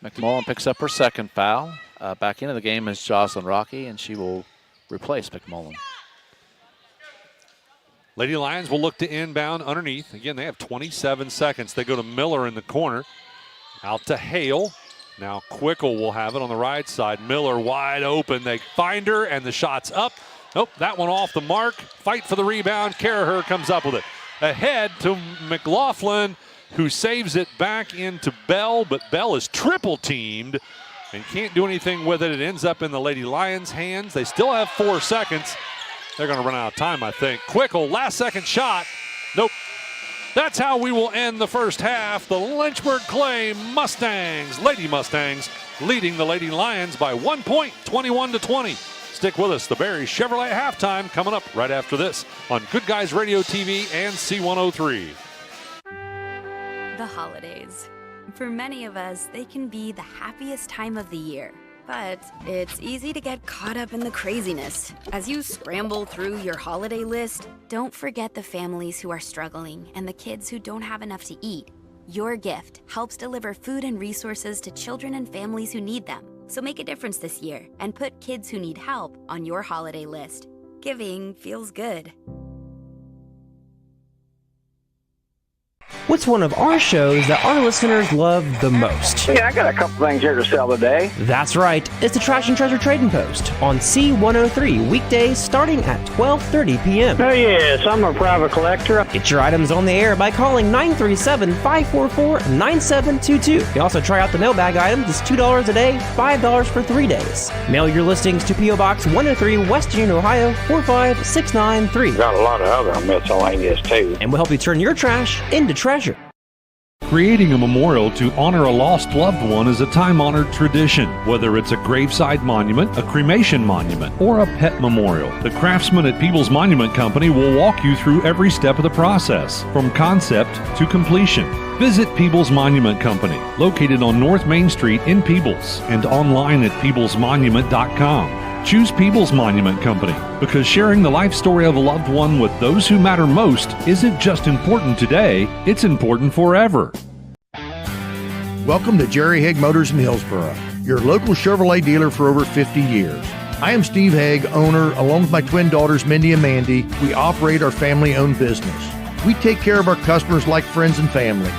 McMullen picks up her second foul. Back into the game is Jocelyn Rocky, and she will replace McMullen. Lady Lions will look to inbound underneath. Again, they have 27 seconds. They go to Miller in the corner. Out to Hale. Now Quickle will have it on the right side. Miller wide open. They find her, and the shot's up. Nope, that one off the mark. Fight for the rebound. Karaher comes up with it. Ahead to McLaughlin, who saves it back into Bell, but Bell is triple teamed and can't do anything with it. It ends up in the Lady Lions' hands. They still have 4 seconds. They're going to run out of time, I think. Quickle, last second shot. Nope. That's how we will end the first half. The Lynchburg Clay Mustangs, Lady Mustangs, leading the Lady Lions by 1 point, 21-20. Stick with us. The Barry Chevrolet halftime coming up right after this on Good Guys Radio TV and C103. The holidays. For many of us, they can be the happiest time of the year. But it's easy to get caught up in the craziness. As you scramble through your holiday list, don't forget the families who are struggling and the kids who don't have enough to eat. Your gift helps deliver food and resources to children and families who need them. So make a difference this year and put kids who need help on your holiday list. Giving feels good. What's one of our shows that our listeners love the most? Yeah, I got a couple things here to sell today. That's right. It's the Trash and Treasure Trading Post on C103 weekdays starting at 12:30 p.m. Oh, yes, I'm a private collector. Get your items on the air by calling 937-544-9722. You can also try out the mailbag items. It's $2 a day, $5 for 3 days. Mail your listings to P.O. Box 103, West Union, Ohio, 45693. Got a lot of other miscellaneous, too. And we'll help you turn your trash into treasure. Creating a memorial to honor a lost loved one is a time-honored tradition. Whether it's a graveside monument, a cremation monument, or a pet memorial, the craftsmen at Peebles Monument Company will walk you through every step of the process, from concept to completion. Visit Peebles Monument Company, located on North Main Street in Peebles, and online at peeblesmonument.com. Choose Peebles Monument Company because sharing the life story of a loved one with those who matter most isn't just important today, it's important forever. Welcome to Jerry Haig Motors in Hillsboro, your local Chevrolet dealer for over 50 years. I am Steve Haig, owner, along with my twin daughters Mindy and Mandy. We operate our family-owned business. We take care of our customers like friends and family.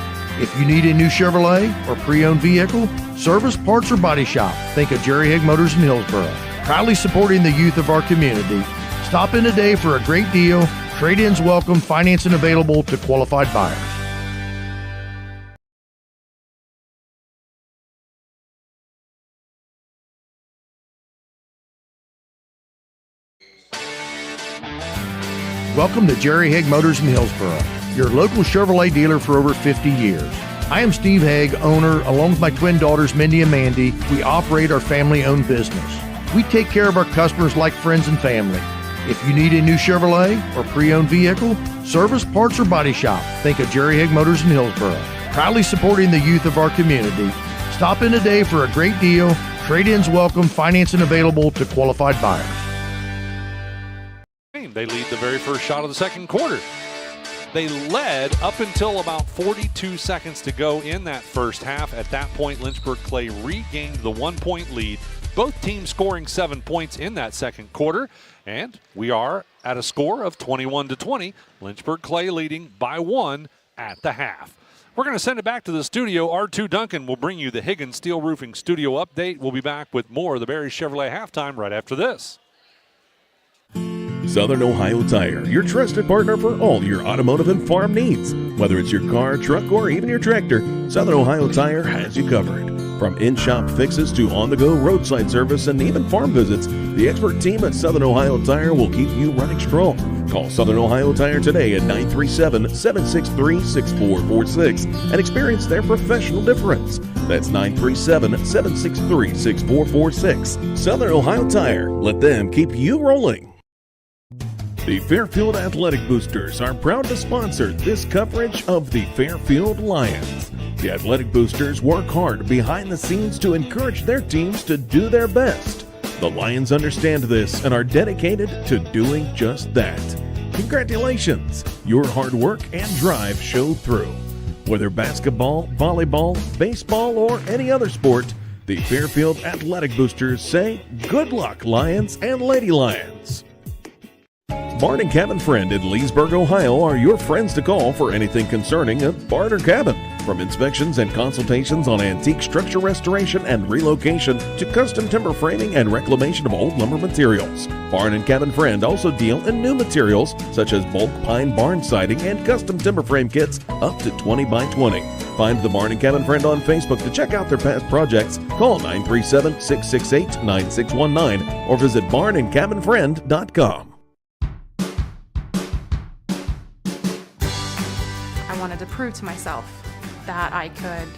If you need a new Chevrolet or pre-owned vehicle, service, parts, or body shop, think of Jerry Haig Motors in Hillsboro. Proudly supporting the youth of our community. Stop in today for a great deal. Trade-ins welcome, financing available to qualified buyers. Welcome to Jerry Haig Motors in Hillsboro, your local Chevrolet dealer for over 50 years. I am Steve Haig, owner, along with my twin daughters Mindy and Mandy. We operate our family-owned business. We take care of our customers like friends and family. If you need a new Chevrolet or pre-owned vehicle, service, parts, or body shop, think of Jerry Haig Motors in Hillsboro. Proudly supporting the youth of our community. Stop in today for a great deal. Trade-ins welcome, financing available to qualified buyers. They lead the very first shot of the second quarter. They led up until about 42 seconds to go in that first half. At that point, Lynchburg Clay regained the 1-point lead. Both teams scoring 7 points in that second quarter. And we are at a score of 21-20. Lynchburg Clay leading by 1 at the half. We're going to send it back to the studio. R2 Duncan will bring you the Higgins Steel Roofing Studio update. We'll be back with more of the Barry Chevrolet halftime right after this. Southern Ohio Tire, your trusted partner for all your automotive and farm needs. Whether it's your car, truck, or even your tractor, Southern Ohio Tire has you covered. From in-shop fixes to on-the-go roadside service and even farm visits, the expert team at Southern Ohio Tire will keep you running strong. Call Southern Ohio Tire today at 937-763-6446 and experience their professional difference. That's 937-763-6446. Southern Ohio Tire. Let them keep you rolling. The Fairfield Athletic Boosters are proud to sponsor this coverage of the Fairfield Lions. The Athletic Boosters work hard behind the scenes to encourage their teams to do their best. The Lions understand this and are dedicated to doing just that. Congratulations! Your hard work and drive show through. Whether basketball, volleyball, baseball, or any other sport, the Fairfield Athletic Boosters say, good luck, Lions and Lady Lions. Barn and Cabin Friend in Leesburg, Ohio are your friends to call for anything concerning a barn or cabin. From inspections and consultations on antique structure restoration and relocation to custom timber framing and reclamation of old lumber materials. Barn and Cabin Friend also deal in new materials such as bulk pine barn siding and custom timber frame kits up to 20 by 20. Find the Barn and Cabin Friend on Facebook to check out their past projects. Call 937-668-9619 or visit barnandcabinfriend.com. I wanted to prove to myself that I could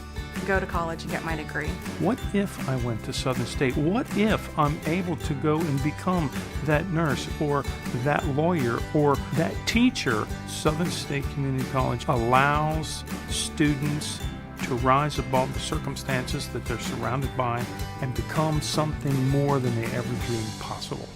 go to college and get my degree. What if I went to Southern State? What if I'm able to go and become that nurse or that lawyer or that teacher? Southern State Community College allows students to rise above the circumstances that they're surrounded by and become something more than they ever dreamed possible.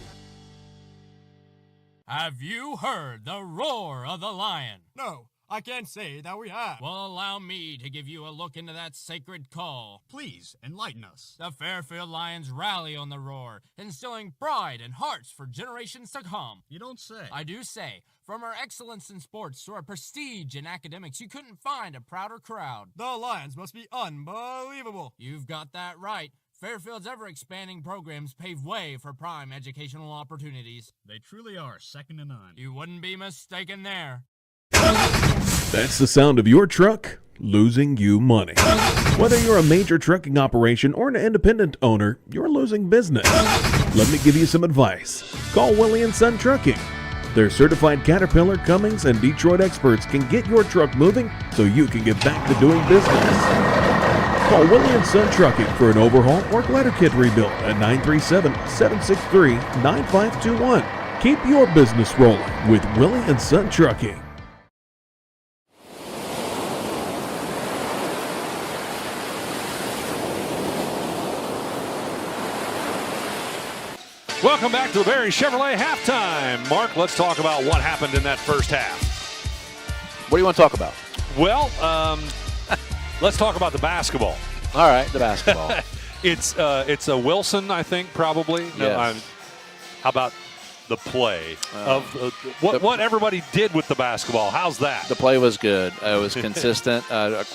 Have you heard the roar of the lion? No, I can't say that we have. Well, allow me to give you a look into that sacred call. Please, enlighten us. The Fairfield Lions rally on the roar, instilling pride and hearts for generations to come. You don't say. I do say. From our excellence in sports to our prestige in academics, you couldn't find a prouder crowd. The Lions must be unbelievable. You've got that right. Fairfield's ever-expanding programs pave way for prime educational opportunities. They truly are second to none. You wouldn't be mistaken there. That's the sound of your truck losing you money. Whether you're a major trucking operation or an independent owner, you're losing business. Let me give you some advice. Call Willie & Son Trucking. Their certified Caterpillar, Cummins, and Detroit experts can get your truck moving so you can get back to doing business. Call Willie & Son Trucking for an overhaul or glider kit rebuild at 937-763-9521. Keep your business rolling with Willie & Son Trucking. Welcome back to the Barry Chevrolet halftime. Mark, let's talk about what happened in that first half. What do you want to talk about? Well, let's talk about the basketball. All right, the basketball. It's a Wilson, I think, probably. Yes. No, how about the play of what everybody did with the basketball? How's that? The play was good. It was consistent.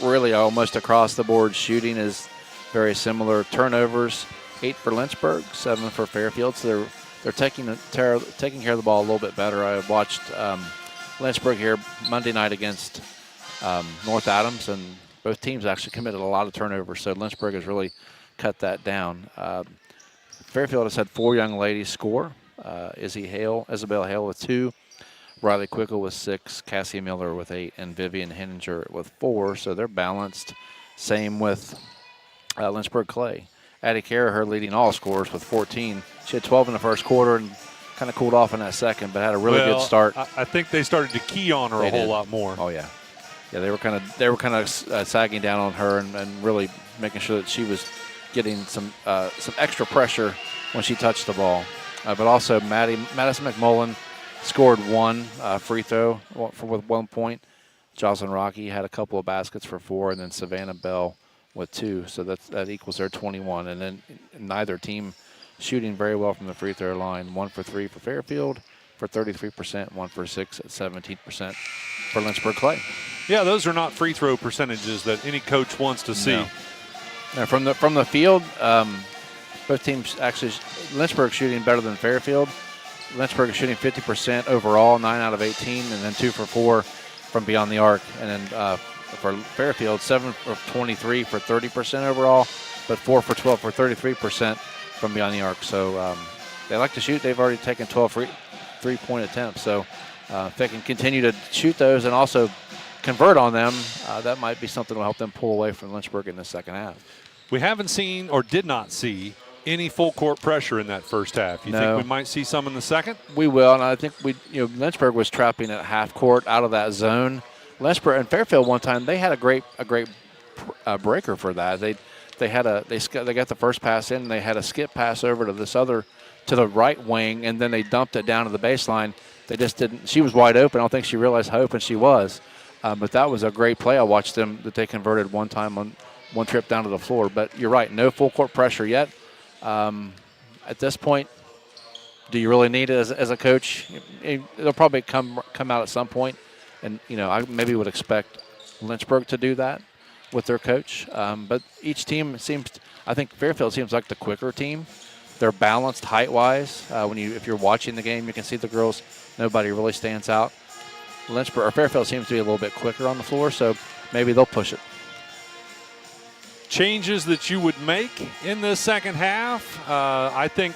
Really, almost across the board. Shooting is very similar. Turnovers. 8 for Lynchburg, 7 for Fairfield. So they're taking care of the ball a little bit better. I watched Lynchburg here Monday night against North Adams, and both teams actually committed a lot of turnovers. So Lynchburg has really cut that down. Fairfield has had 4 young ladies score. Isabel Hale with 2, Riley Quickle with 6, Cassie Miller with 8, and Vivian Henninger with 4. So they're balanced. Same with Lynchburg Clay. Addie Carey, her leading all scorers with 14. She had 12 in the first quarter and kind of cooled off in that second, but had a really good start. I think they started to key on her a whole lot more. Oh yeah, yeah. They were kind of sagging down on her and really making sure that she was getting some extra pressure when she touched the ball. But also Madison McMullen scored one free throw with 1 point. Jocelyn Rocky had a couple of baskets for 4, and then Savannah Bell with 2. So that equals their 21. And then neither team shooting very well from the free throw line. 1 for 3 for Fairfield for 33%, 1 for 6 at 17% for Lynchburg Clay. Yeah, those are not free throw percentages that any coach wants to see. No. Now from the field, both teams actually, Lynchburg shooting better than Fairfield. Lynchburg is shooting 50% overall, 9 out of 18, and then 2 for 4 from beyond the arc. And then for Fairfield, 7 of 23 for 30% overall, but 4 for 12 for 33% from beyond the arc. So they like to shoot. They've already taken 12 three-point attempts. So if they can continue to shoot those and also convert on them, that might be something that will help them pull away from Lynchburg in the second half. We haven't seen or did not see any full court pressure in that first half. You think we might see some in the second? We will, and I think Lynchburg was trapping at half court out of that zone. Lynchburg and Fairfield one time they had a great breaker for that. They got the first pass in, and they had a skip pass over to the right wing, and then they dumped it down to the baseline. They just didn't. She was wide open. I don't think she realized how open she was, but that was a great play. I watched them that they converted one time on one trip down to the floor. But you're right, no full court pressure yet. At this point, do you really need it as a coach? They'll probably come out at some point, and I maybe would expect Lynchburg to do that with their coach. But each team I think Fairfield seems like the quicker team. They're balanced height-wise. If you're watching the game, you can see the girls. Nobody really stands out. Lynchburg or Fairfield seems to be a little bit quicker on the floor, so maybe they'll push it. Changes that you would make in the second half, I think.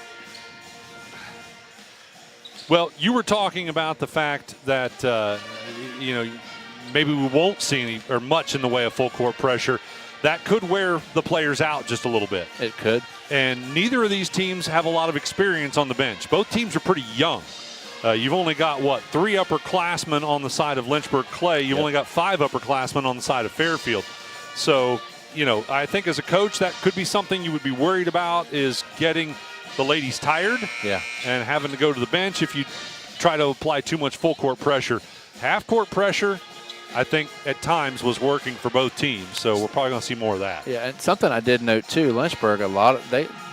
Well, you were talking about the fact that maybe we won't see any or much in the way of full court pressure. That could wear the players out just a little bit. It could. And neither of these teams have a lot of experience on the bench. Both teams are pretty young. You've only got, 3 upperclassmen on the side of Lynchburg Clay. You've only got 5 upperclassmen on the side of Fairfield. So, I think as a coach, that could be something you would be worried about, is getting the ladies tired and having to go to the bench if you try to apply too much full court pressure. Half court pressure, I think at times was working for both teams, so we're probably going to see more of that. Yeah, and something I did note too, Lynchburg,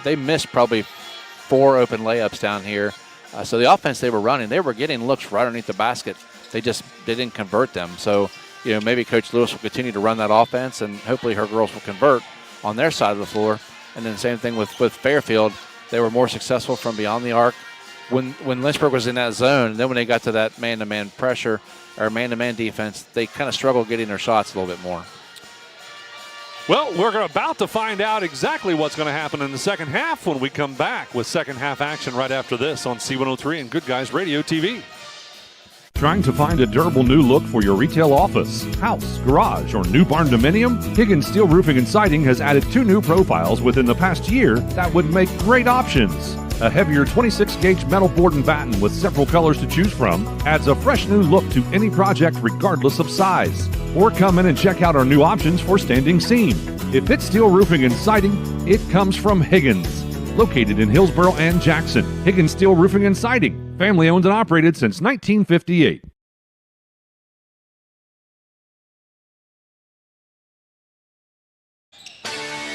they missed probably 4 open layups down here. So the offense they were running, they were getting looks right underneath the basket. They didn't convert them. So maybe Coach Lewis will continue to run that offense, and hopefully her girls will convert on their side of the floor. And then same thing with Fairfield. They were more successful from beyond the arc when Lynchburg was in that zone. And then when they got to that man-to-man pressure or man-to-man defense, they kind of struggled getting their shots a little bit more. Well, we're about to find out exactly what's going to happen in the second half when we come back with second half action right after this on C103 and Good Guys Radio TV. Trying to find a durable new look for your retail office, house, garage, or new barn dominium? Higgins Steel Roofing and Siding has added 2 new profiles within the past year that would make great options. A heavier 26-gauge metal board and batten with several colors to choose from adds a fresh new look to any project regardless of size. Or come in and check out our new options for standing seam. If it's steel roofing and siding, it comes from Higgins. Located in Hillsboro and Jackson, Higgins Steel Roofing and Siding. Family owned and operated since 1958.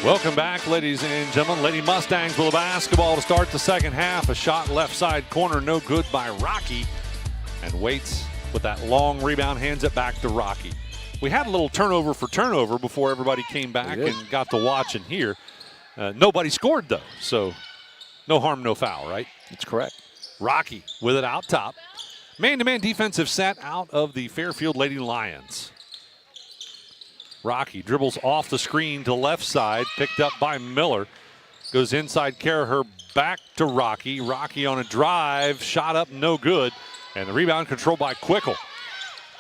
Welcome back, ladies and gentlemen. Lady Mustangs with a basketball to start the second half. A shot left side corner, no good by Rocky. And Waits with that long rebound, hands it back to Rocky. We had a little turnover for turnover before everybody came back and got to watch and hear. Nobody scored, though, so no harm, no foul, right? That's correct. Rocky with it out top. Man-to-man defensive set out of the Fairfield Lady Lions. Rocky dribbles off the screen to left side, picked up by Miller. Goes inside Caraher, back to Rocky. Rocky on a drive, shot up, no good. And the rebound controlled by Quickle.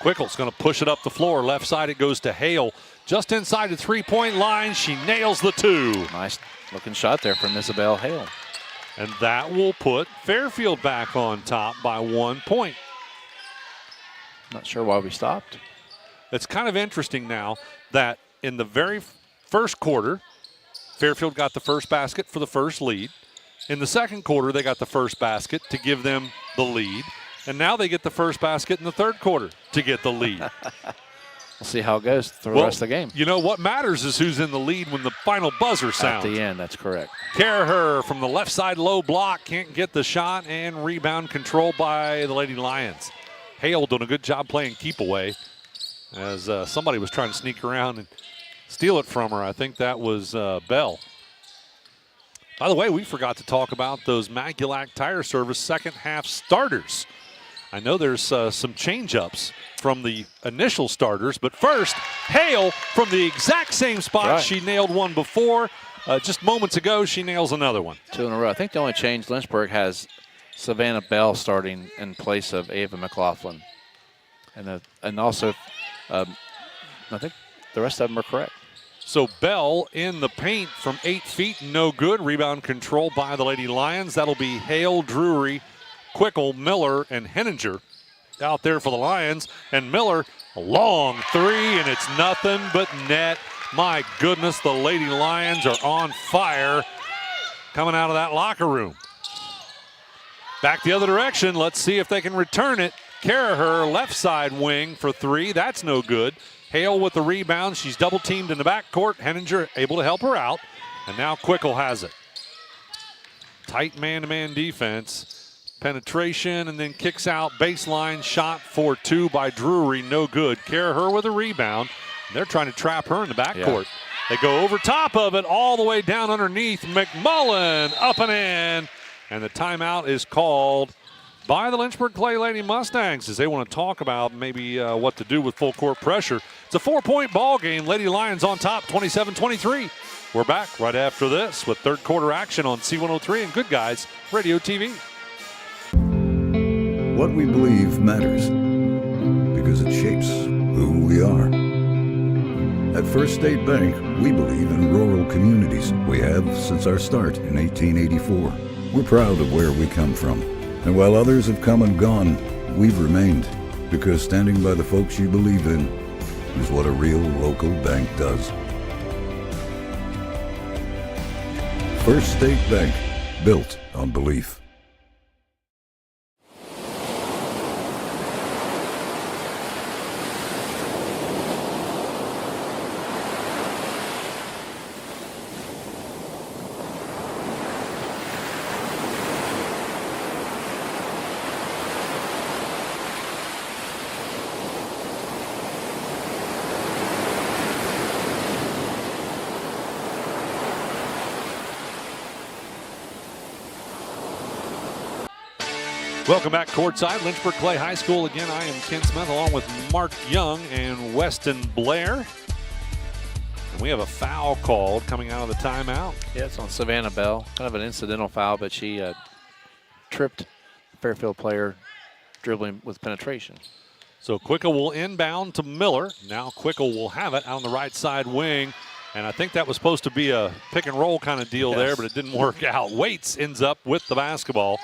Quickle's going to push it up the floor. Left side it goes to Hale. Just inside the three-point line, she nails the 2. Nice looking shot there from Isabel Hale. And that will put Fairfield back on top by 1 point. Not sure why we stopped. It's kind of interesting now that in the very first quarter, Fairfield got the first basket for the first lead. In the second quarter, they got the first basket to give them the lead. And now they get the first basket in the third quarter to get the lead. We'll see how it goes through the rest of the game. You know, what matters is who's in the lead when the final buzzer sounds. At the end, that's correct. Caraher from the left side low block, can't get the shot, and rebound controlled by the Lady Lions. Hale doing a good job playing keep away as somebody was trying to sneak around and steal it from her. I think that was Bell. By the way, we forgot to talk about those Magulac Tire Service second half starters. I know there's some change-ups from the initial starters, but first, Hale from the exact same spot. Right. She nailed one before. Just moments ago, she nails another one. 2 in a row. I think the only change, Lynchburg has Savannah Bell starting in place of Ava McLaughlin. And also, I think the rest of them are correct. So Bell in the paint from 8 feet, no good. Rebound controlled by the Lady Lions. That'll be Hale, Drury, Quickle, Miller, and Henninger out there for the Lions. And Miller, a long three, and it's nothing but net. My goodness, the Lady Lions are on fire coming out of that locker room. Back the other direction. Let's see if they can return it. Caraher, left side wing for 3. That's no good. Hale with the rebound. She's double teamed in the backcourt. Henninger able to help her out. And now Quickle has it. Tight man-to-man defense. Penetration and then kicks out baseline shot for 2 by Drury. No good. Caraher with a rebound. They're trying to trap her in the backcourt. They go over top of it all the way down underneath. McMullen up and in. And the timeout is called by the Lynchburg Clay Lady Mustangs as they want to talk about maybe what to do with full court pressure. It's a 4-point ball game. Lady Lions on top, 27-23. We're back right after this with third quarter action on C103 and Good Guys Radio TV. What we believe matters because it shapes who we are. At First State Bank, we believe in rural communities. We have since our start in 1884. We're proud of where we come from. And while others have come and gone, we've remained. Because standing by the folks you believe in is what a real local bank does. First State Bank, built on belief. Welcome back courtside, Lynchburg Clay High School. Again, I am Ken Smith along with Mark Young and Weston Blair. And we have a foul called coming out of the timeout. Yeah, it's on Savannah Bell. Kind of an incidental foul, but she tripped the Fairfield player dribbling with penetration. So Quickle will inbound to Miller. Now Quickle will have it out on the right side wing. And I think that was supposed to be a pick and roll kind of deal there, but it didn't work out. Waits ends up with the basketball,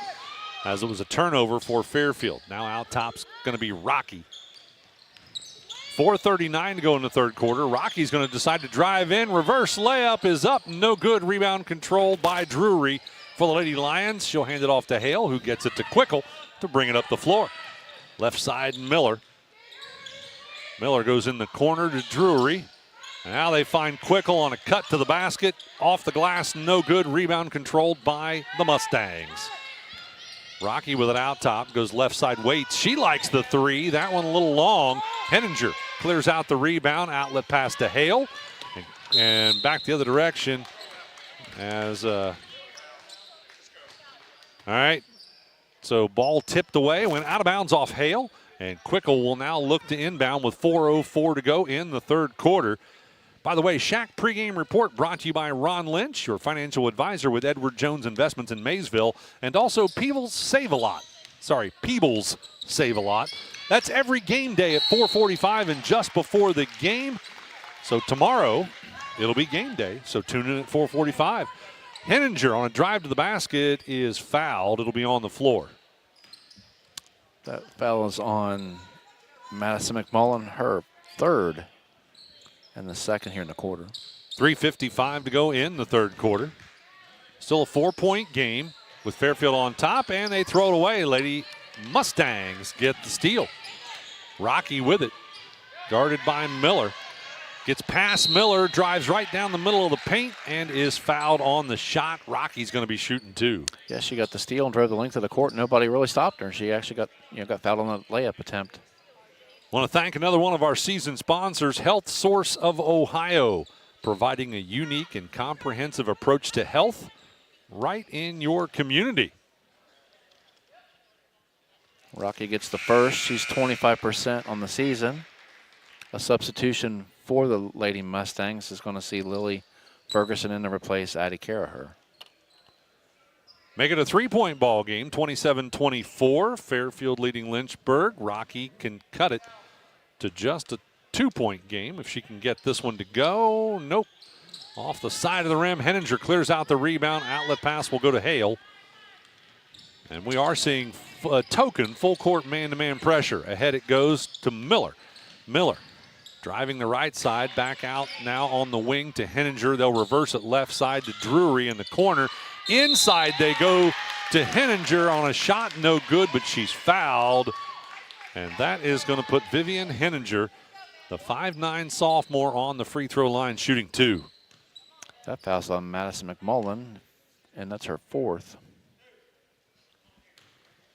as it was a turnover for Fairfield. Now out top's going to be Rocky. 4:39 to go in the third quarter. Rocky's going to decide to drive in. Reverse layup is up. No good. Rebound controlled by Drury for the Lady Lions. She'll hand it off to Hale, who gets it to Quickle to bring it up the floor. Left side, Miller. Miller goes in the corner to Drury. Now they find Quickle on a cut to the basket. Off the glass, no good. Rebound controlled by the Mustangs. Rocky with it out top, goes left side, Waits. She likes the three. That one a little long. Henninger clears out the rebound. Outlet pass to Hale. And back the other direction as, all right. So ball tipped away, went out of bounds off Hale. And Quickle will now look to inbound with 4:04 to go in the third quarter. By the way, Shack pregame report brought to you by Ron Lynch, your financial advisor with Edward Jones Investments in Maysville, and also Peebles Save a Lot. Sorry, Peebles Save a Lot. That's every game day at 4:45 and just before the game. So tomorrow, it'll be game day, so tune in at 4:45. Henninger on a drive to the basket is fouled. It'll be on the floor. That foul is on Madison McMullen, her third, and the second here in the quarter. 3:55 to go in the third quarter. Still a 4-point game with Fairfield on top, and they throw it away. Lady Mustangs get the steal. Rocky with it, guarded by Miller. Gets past Miller, drives right down the middle of the paint, and is fouled on the shot. Rocky's going to be shooting 2. Yeah, she got the steal and drove the length of the court. Nobody really stopped her. She actually got fouled on the layup attempt. Want to thank another one of our season sponsors, Health Source of Ohio, providing a unique and comprehensive approach to health right in your community. Rocky gets the first. She's 25% on the season. A substitution for the Lady Mustangs is going to see Lily Ferguson in to replace Addie Caraher. Make it a 3-point ball game, 27-24. Fairfield leading Lynchburg. Rocky can cut it to just a 2-point game if she can get this one to go. Nope. Off the side of the rim, Henninger clears out the rebound. Outlet pass will go to Hale. And we are seeing a token full court man-to-man pressure. Ahead it goes to Miller. Miller driving the right side, back out now on the wing to Henninger. They'll reverse it left side to Drury in the corner. Inside they go to Henninger on a shot, no good, but she's fouled. And that is going to put Vivian Henninger, the 5'9" sophomore, on the free throw line shooting 2. That foul's on Madison McMullen, and that's her 4th.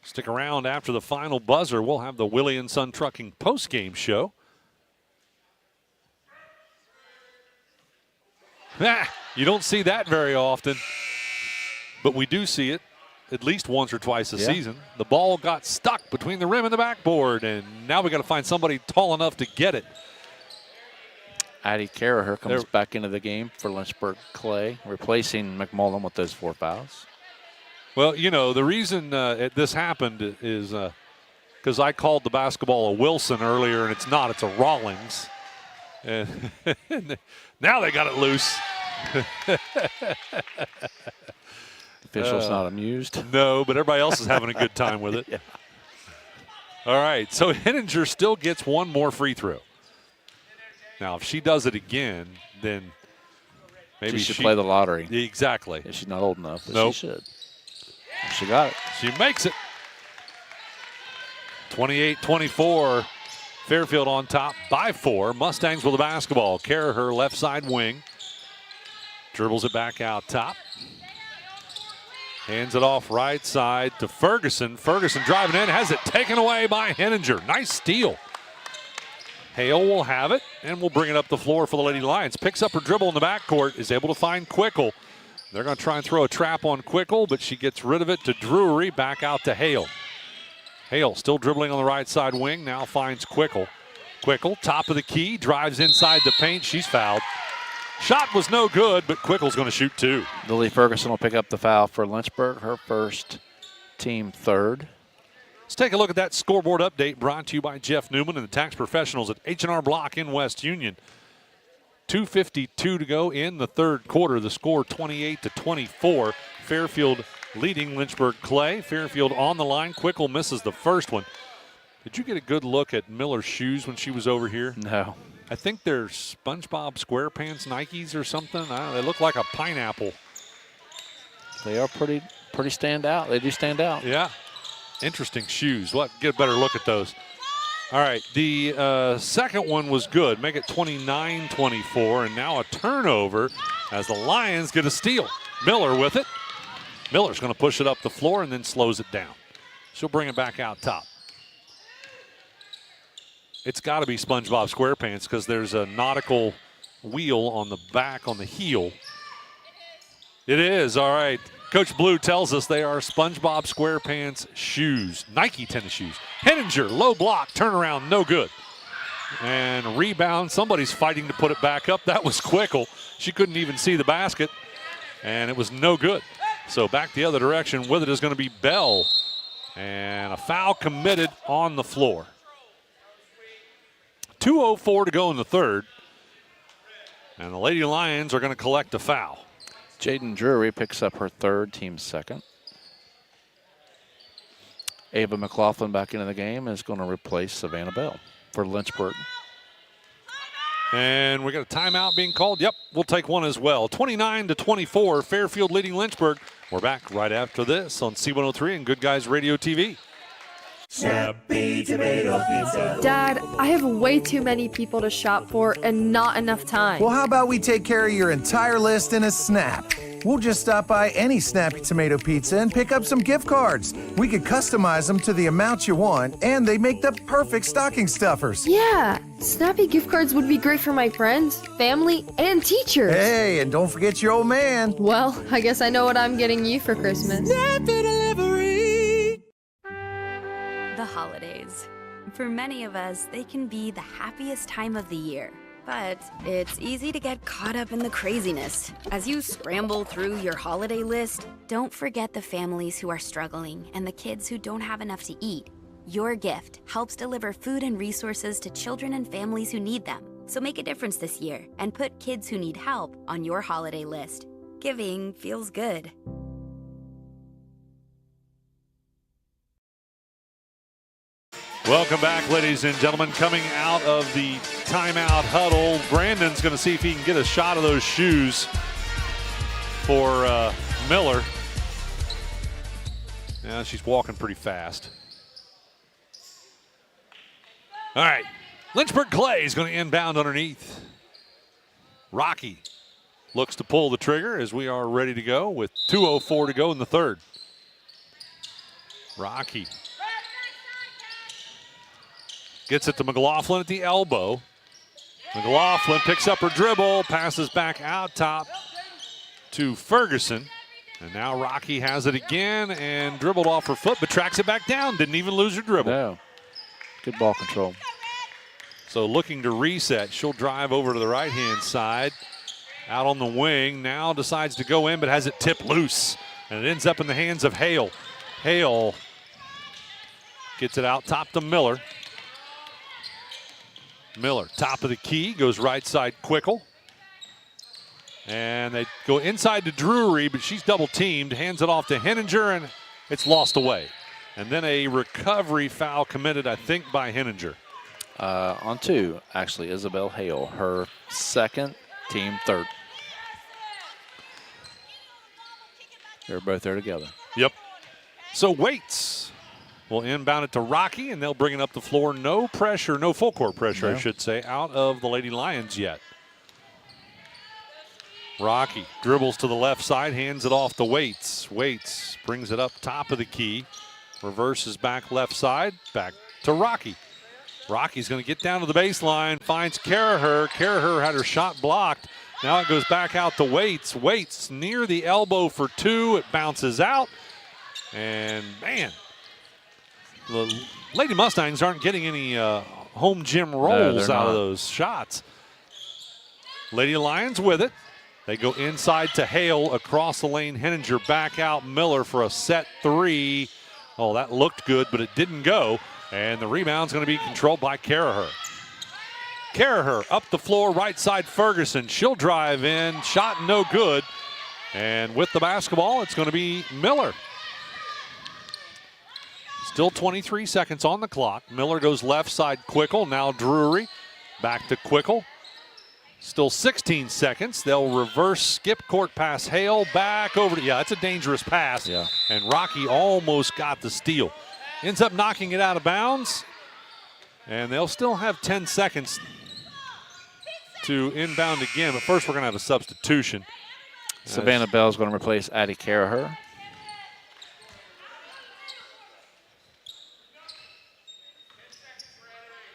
Stick around after the final buzzer. We'll have the Willie & Son Trucking postgame show. You don't see that very often, but we do see it at least once or twice a season. The ball got stuck between the rim and the backboard, and now we got to find somebody tall enough to get it. Addie Caraher comes back into the game for Lynchburg Clay, replacing McMullen with those 4 fouls. Well, you know, the reason this happened is because I called the basketball a Wilson earlier, and it's not. It's a Rawlings. And now they got it loose. Official's not amused. No, but everybody else is having a good time with it. Yeah. All right, so Henninger still gets one more free throw. Now, if she does it again, then maybe she should play the lottery. Exactly. She's not old enough, but nope. she should. She got it. She makes it. 28-24. Fairfield on top by 4. Mustangs with the basketball. Caraher left side wing. Dribbles it back out top. Hands it off right side to Ferguson. Ferguson driving in, has it taken away by Henninger. Nice steal. Hale will have it, and we'll bring it up the floor for the Lady Lions. Picks up her dribble in the backcourt, is able to find Quickle. They're going to try and throw a trap on Quickle, but she gets rid of it to Drury, back out to Hale. Hale still dribbling on the right side wing, now finds Quickle. Quickle, top of the key, drives inside the paint. She's fouled. Shot was no good, but Quickle's going to shoot 2. Lily Ferguson will pick up the foul for Lynchburg, her first, team 3rd. Let's take a look at that scoreboard update brought to you by Jeff Newman and the tax professionals at H&R Block in West Union. 2:52 to go in the third quarter. The score 28-24. Fairfield leading Lynchburg Clay. Fairfield on the line. Quickle misses the first one. Did you get a good look at Miller's shoes when she was over here? No. I think they're SpongeBob SquarePants Nikes or something. They look like a pineapple. They are pretty stand out. They do stand out. Yeah. Interesting shoes. Get a better look at those. All right, the second one was good. Make it 29-24, and now a turnover as the Lions get a steal. Miller with it. Miller's going to push it up the floor and then slows it down. She'll bring it back out top. It's got to be SpongeBob SquarePants because there's a nautical wheel on the back on the heel. It is, all right. Coach Blue tells us they are SpongeBob SquarePants shoes, Nike tennis shoes. Henninger, low block, turnaround, no good. And rebound, somebody's fighting to put it back up. That was Quickle. She couldn't even see the basket, and it was no good. So back the other direction with it is going to be Bell. And a foul committed on the floor. 2:04 to go in the third. And the Lady Lions are going to collect a foul. Jaden Drury picks up her third, team second. Ava McLaughlin back into the game is going to replace Savannah Bell for Lynchburg. And we got a timeout being called. Yep, we'll take one as well. 29-24, Fairfield leading Lynchburg. We're back right after this on C103 and Good Guys Radio TV. Snappy tomato pizza. Dad, I have way too many people to shop for and not enough time. Well, how about we take care of your entire list in a snap? We'll just stop by any Snappy Tomato Pizza and pick up some gift cards. We could customize them to the amount you want, and they make the perfect stocking stuffers. Yeah, Snappy gift cards would be great for my friends, family, and teachers. Hey, and don't forget your old man. Well, I guess I know what I'm getting you for Christmas. Snappy Delivery! The holidays. For many of us, they can be the happiest time of the year. But it's easy to get caught up in the craziness. As you scramble through your holiday list, don't forget the families who are struggling and the kids who don't have enough to eat. Your gift helps deliver food and resources to children and families who need them. So make a difference this year and put kids who need help on your holiday list. Giving feels good. Welcome back, ladies and gentlemen. Coming out of the timeout huddle, Brandon's going to see if he can get a shot of those shoes for Miller. Now she's walking pretty fast. All right, Lynchburg Clay is going to inbound underneath. Rocky looks to pull the trigger as we are ready to go with 2:04 to go in the third. Rocky gets it to McLaughlin at the elbow. McLaughlin picks up her dribble, passes back out top to Ferguson. And now Rocky has it again and dribbled off her foot, but tracks it back down. Didn't even lose her dribble. No. Good ball control. So looking to reset. She'll drive over to the right-hand side. Out on the wing. Now decides to go in, but has it tipped loose. And it ends up in the hands of Hale. Hale gets it out top to Miller. Miller, top of the key, goes right side Quickle. And they go inside to Drury, but she's double teamed, hands it off to Henninger, and it's lost away. And then a recovery foul committed, I think, by Henninger. On two, actually, Isabel Hale, her second, team third. They're both there together. Yep. So Waits will inbound it to Rocky, and they'll bring it up the floor. No pressure, no full court pressure, No. I should say, out of the Lady Lions yet. Rocky dribbles to the left side, hands it off to Waits. Waits brings it up top of the key, reverses back left side, back to Rocky. Rocky's going to get down to the baseline, finds Caraher. Caraher had her shot blocked. Now it goes back out to Waits. Waits near the elbow for two. It bounces out. And, man, the Lady Mustangs aren't getting any home gym rolls out of those shots. Lady Lions with it. They go inside to Hale, across the lane. Henninger back out. Miller for a set three. Oh, that looked good, but it didn't go. And the rebound's going to be controlled by Caraher. Caraher up the floor, right side Ferguson. She'll drive in. Shot no good. And with the basketball, it's going to be Miller. Still 23 seconds on the clock. Miller goes left side Quickle. Now Drury. Back to Quickle. Still 16 seconds. They'll reverse skip court pass Hale back over to, yeah, it's a dangerous pass. Yeah. And Rocky almost got the steal. Ends up knocking it out of bounds. And they'll still have 10 seconds to inbound again. But first we're going to have a substitution. Savannah Bell's going to replace Addie Caraher.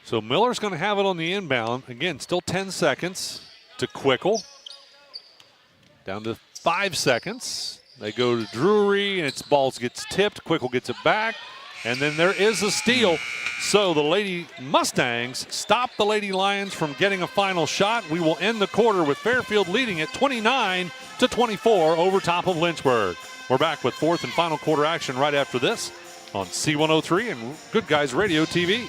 So Miller's going to have it on the inbound. Again, still 10 seconds to Quickle. Down to 5 seconds. They go to Drury, and its ball gets tipped. Quickle gets it back. And then there is a steal. So the Lady Mustangs stop the Lady Lions from getting a final shot. We will end the quarter with Fairfield leading at 29-24 over top of Lynchburg. We're back with fourth and final quarter action right after this on C103 and Good Guys Radio TV.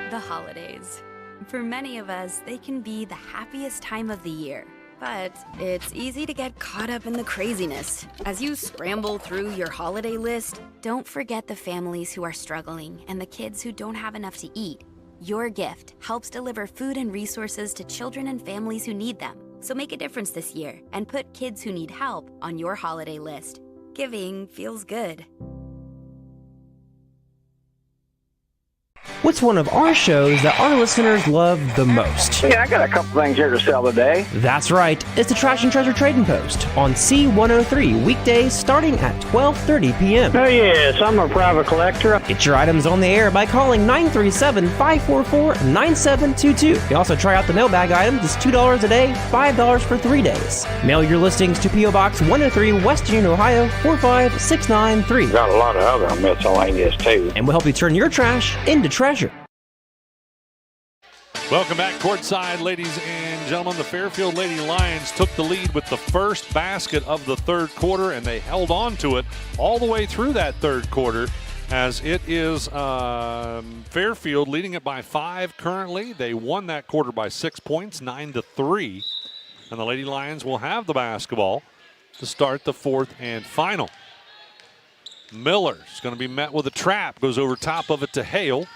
The holidays. For many of us, they can be the happiest time of the year. But it's easy to get caught up in the craziness. As you scramble through your holiday list, don't forget the families who are struggling and the kids who don't have enough to eat. Your gift helps deliver food and resources to children and families who need them. So make a difference this year and put kids who need help on your holiday list. Giving feels good. What's one of our shows that our listeners love the most? Yeah, I got a couple things here to sell today. That's right. It's the Trash and Treasure Trading Post on C103 weekdays starting at 12:30 p.m. Oh, yes, I'm a private collector. Get your items on the air by calling 937-544-9722. You also try out the mailbag items. It's $2 a day, $5 for 3 days. Mail your listings to P.O. Box 103, West Union, Ohio, 45693. Got a lot of other miscellaneous, too. And we'll help you turn your trash into treasure. Welcome back courtside, ladies and gentlemen. The Fairfield Lady Lions took the lead with the first basket of the third quarter, and they held on to it all the way through that third quarter, as it is Fairfield leading it by 5 currently. They won that quarter by 6 points, 9-3. And the Lady Lions will have the basketball to start the fourth and final. Miller is going to be met with a trap. Goes over top of it to Hale.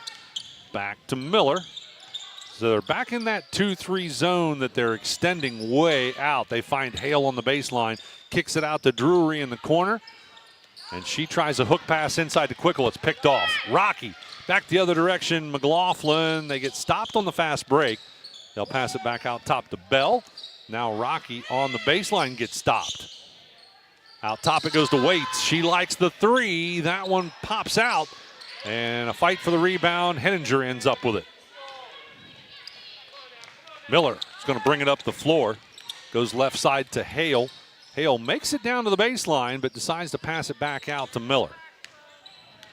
Back to Miller. So they're back in that 2-3 zone that they're extending way out. They find Hale on the baseline, kicks it out to Drury in the corner, and she tries a hook pass inside to Quickle. It's picked off. Rocky back the other direction. McLaughlin, they get stopped on the fast break. They'll pass it back out top to Bell. Now Rocky on the baseline gets stopped. Out top it goes to Waits. She likes the three. That one pops out, and a fight for the rebound. Henninger ends up with it. Miller is going to bring it up the floor. Goes left side to Hale. Hale makes it down to the baseline, but decides to pass it back out to Miller.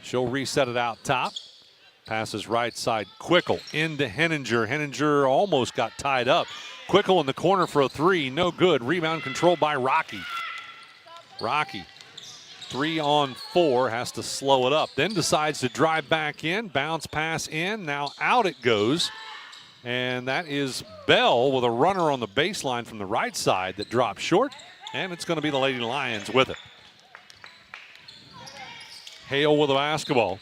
She'll reset it out top. Passes right side. Quickle into Henninger. Henninger almost got tied up. Quickle in the corner for a three. No good. Rebound controlled by Rocky. Rocky, 3-on-4, has to slow it up. Then decides to drive back in. Bounce pass in. Now out it goes. And that is Bell with a runner on the baseline from the right side that drops short. And it's going to be the Lady Lions with it. Hale with the basketball.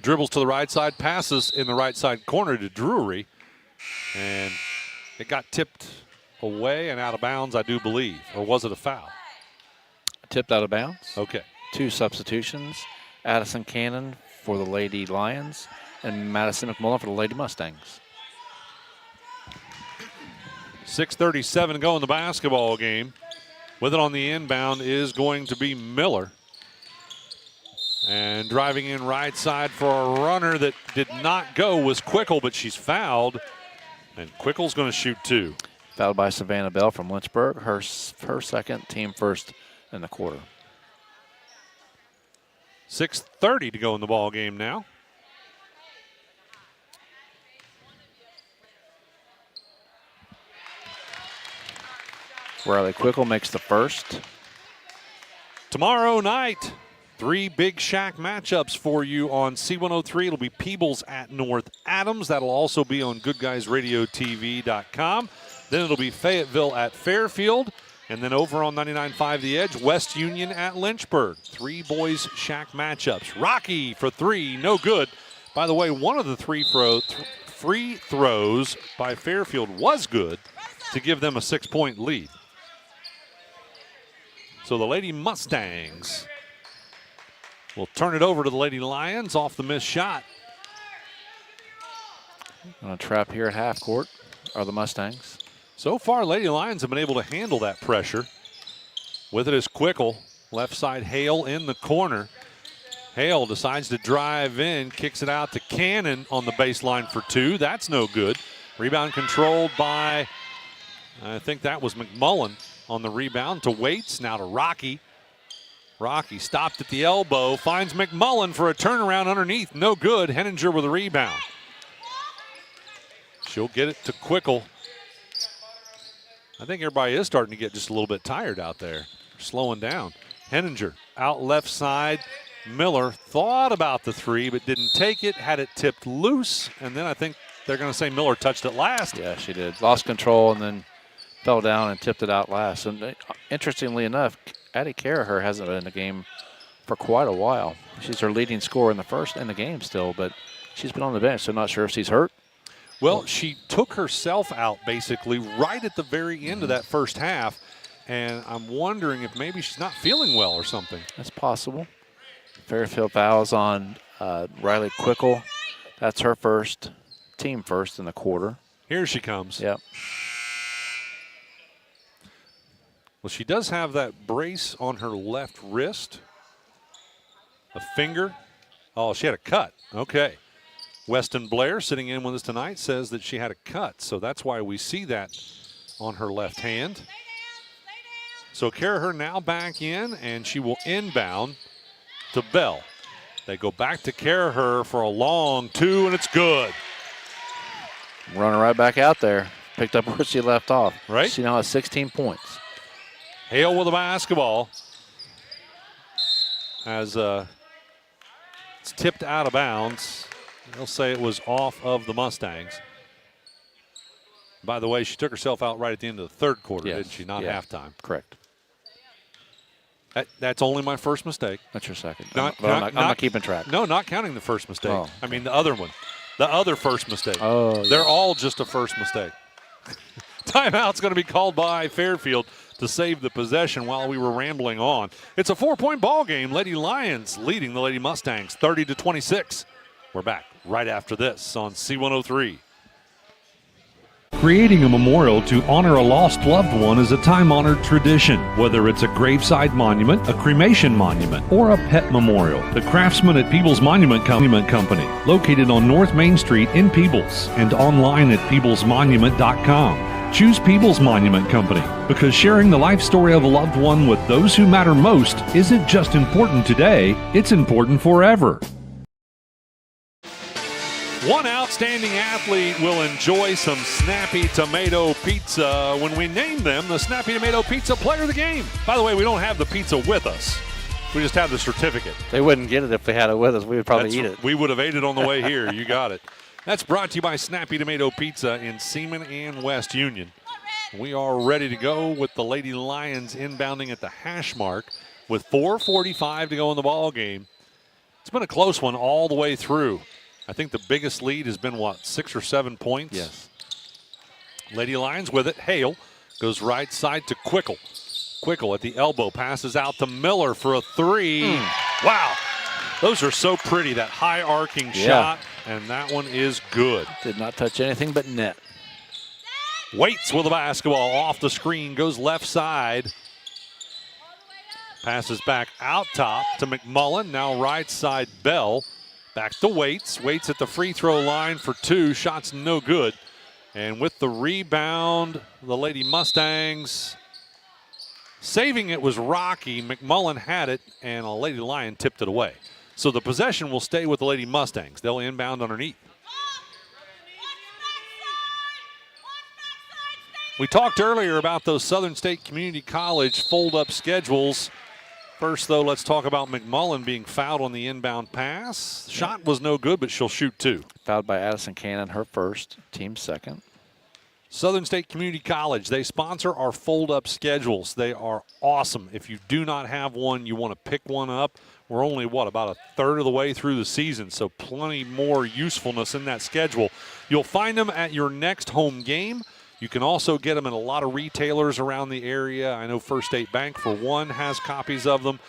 Dribbles to the right side, passes in the right side corner to Drury. And it got tipped away and out of bounds, I do believe. Or was it a foul? Tipped out of bounds. Okay. 2 substitutions. Addison Cannon for the Lady Lions and Madison McMullen for the Lady Mustangs. 6:37 to go in the basketball game. With it on the inbound is going to be Miller. And driving in right side for a runner that did not go was Quickle, but she's fouled. And Quickle's going to shoot 2. Fouled by Savannah Bell from Lynchburg. Her second, team first in the quarter. 6:30 to go in the ball game now. Riley Quickle makes the first. Tomorrow night, 3 Big Shack matchups for you on C103. It'll be Peebles at North Adams. That'll also be on GoodGuysRadioTV.com. Then it'll be Fayetteville at Fairfield. And then over on 99.5 The Edge, West Union at Lynchburg. 3 boys shack matchups. Rocky for 3, no good. By the way, one of the free throws by Fairfield was good to give them a 6-point lead. So the Lady Mustangs will turn it over to the Lady Lions off the missed shot. On a trap here at half court are the Mustangs. So far, Lady Lions have been able to handle that pressure. With it is Quickle. Left side, Hale in the corner. Hale decides to drive in, kicks it out to Cannon on the baseline for 2. That's no good. Rebound controlled by, I think that was McMullen on the rebound to Waits. Now to Rocky. Rocky stopped at the elbow, finds McMullen for a turnaround underneath. No good. Henninger with a rebound. She'll get it to Quickle. I think everybody is starting to get just a little bit tired out there, slowing down. Henninger out left side. Miller thought about the 3 but didn't take it, had it tipped loose, and then I think they're going to say Miller touched it last. Yeah, she did. Lost control and then fell down and tipped it out last. And interestingly enough, Addie Caraher hasn't been in the game for quite a while. She's her leading scorer in the game still, but she's been on the bench, so not sure if she's hurt. Well, she took herself out basically right at the very end of that first half, and I'm wondering if maybe she's not feeling well or something. That's possible. Fairfield fouls on Riley Quickle. That's her first, team first in the quarter. Here she comes. Yep. Well, she does have that brace on her left wrist. A finger. Oh, she had a cut. Okay. Weston Blair, sitting in with us tonight, says that she had a cut, so that's why we see that on her left hand. So Caraher now back in, and she will inbound to Bell. They go back to Caraher for a long two, and it's good. Running right back out there. Picked up where she left off. Right. She now has 16 points. Hale with the basketball. As it's tipped out of bounds. They'll say it was off of the Mustangs. By the way, she took herself out right at the end of the third quarter, Yes. didn't she? Not halftime. Correct. That's only my first mistake. That's your second. I'm not keeping track. No, not counting the first mistake. Oh, okay. I mean the other one. The other first mistake. Oh, They're all just a first mistake. Timeout's going to be called by Fairfield to save the possession while we were rambling on. It's a 4-point ball game. Lady Lions leading the Lady Mustangs 30-26. We're back right after this on C103. Creating a memorial to honor a lost loved one is a time-honored tradition. Whether it's a graveside monument, a cremation monument, or a pet memorial, the craftsmen at Peebles Monument Company, located on North Main Street in Peebles and online at peeblesmonument.com. Choose Peebles Monument Company because sharing the life story of a loved one with those who matter most isn't just important today, it's important forever. One outstanding athlete will enjoy some Snappy Tomato Pizza when we name them the Snappy Tomato Pizza Player of the Game. By the way, we don't have the pizza with us. We just have the certificate. They wouldn't get it if they had it with us. We would probably eat it. We would have ate it on the way here. You got it. That's brought to you by Snappy Tomato Pizza in Seaman and West Union. We are ready to go with the Lady Lions inbounding at the hash mark with 4:45 to go in the ball game. It's been a close one all the way through. I think the biggest lead has been, 6 or 7 points? Yes. Lady Lions with it. Hale goes right side to Quickle. Quickle at the elbow, passes out to Miller for a three. Wow. Those are so pretty, that high arcing shot, and that one is good. Did not touch anything but net. Waits with the basketball off the screen, goes left side. Passes back out top to McMullen, now right side Bell. Back to Waits. Waits at the free throw line for two. Shots no good. And with the rebound, the Lady Mustangs saving it was Rocky. McMullen had it, and a Lady Lion tipped it away. So the possession will stay with the Lady Mustangs. They'll inbound underneath. We talked earlier about those Southern State Community College fold-up schedules. First, though, let's talk about McMullen being fouled on the inbound pass. Shot was no good, but she'll shoot two. Fouled by Addison Cannon, her first, team second. Southern State Community College, they sponsor our fold-up schedules. They are awesome. If you do not have one, you want to pick one up. We're only, about a third of the way through the season, so plenty more usefulness in that schedule. You'll find them at your next home game. You can also get them in a lot of retailers around the area. I know First State Bank, for one, has copies of them.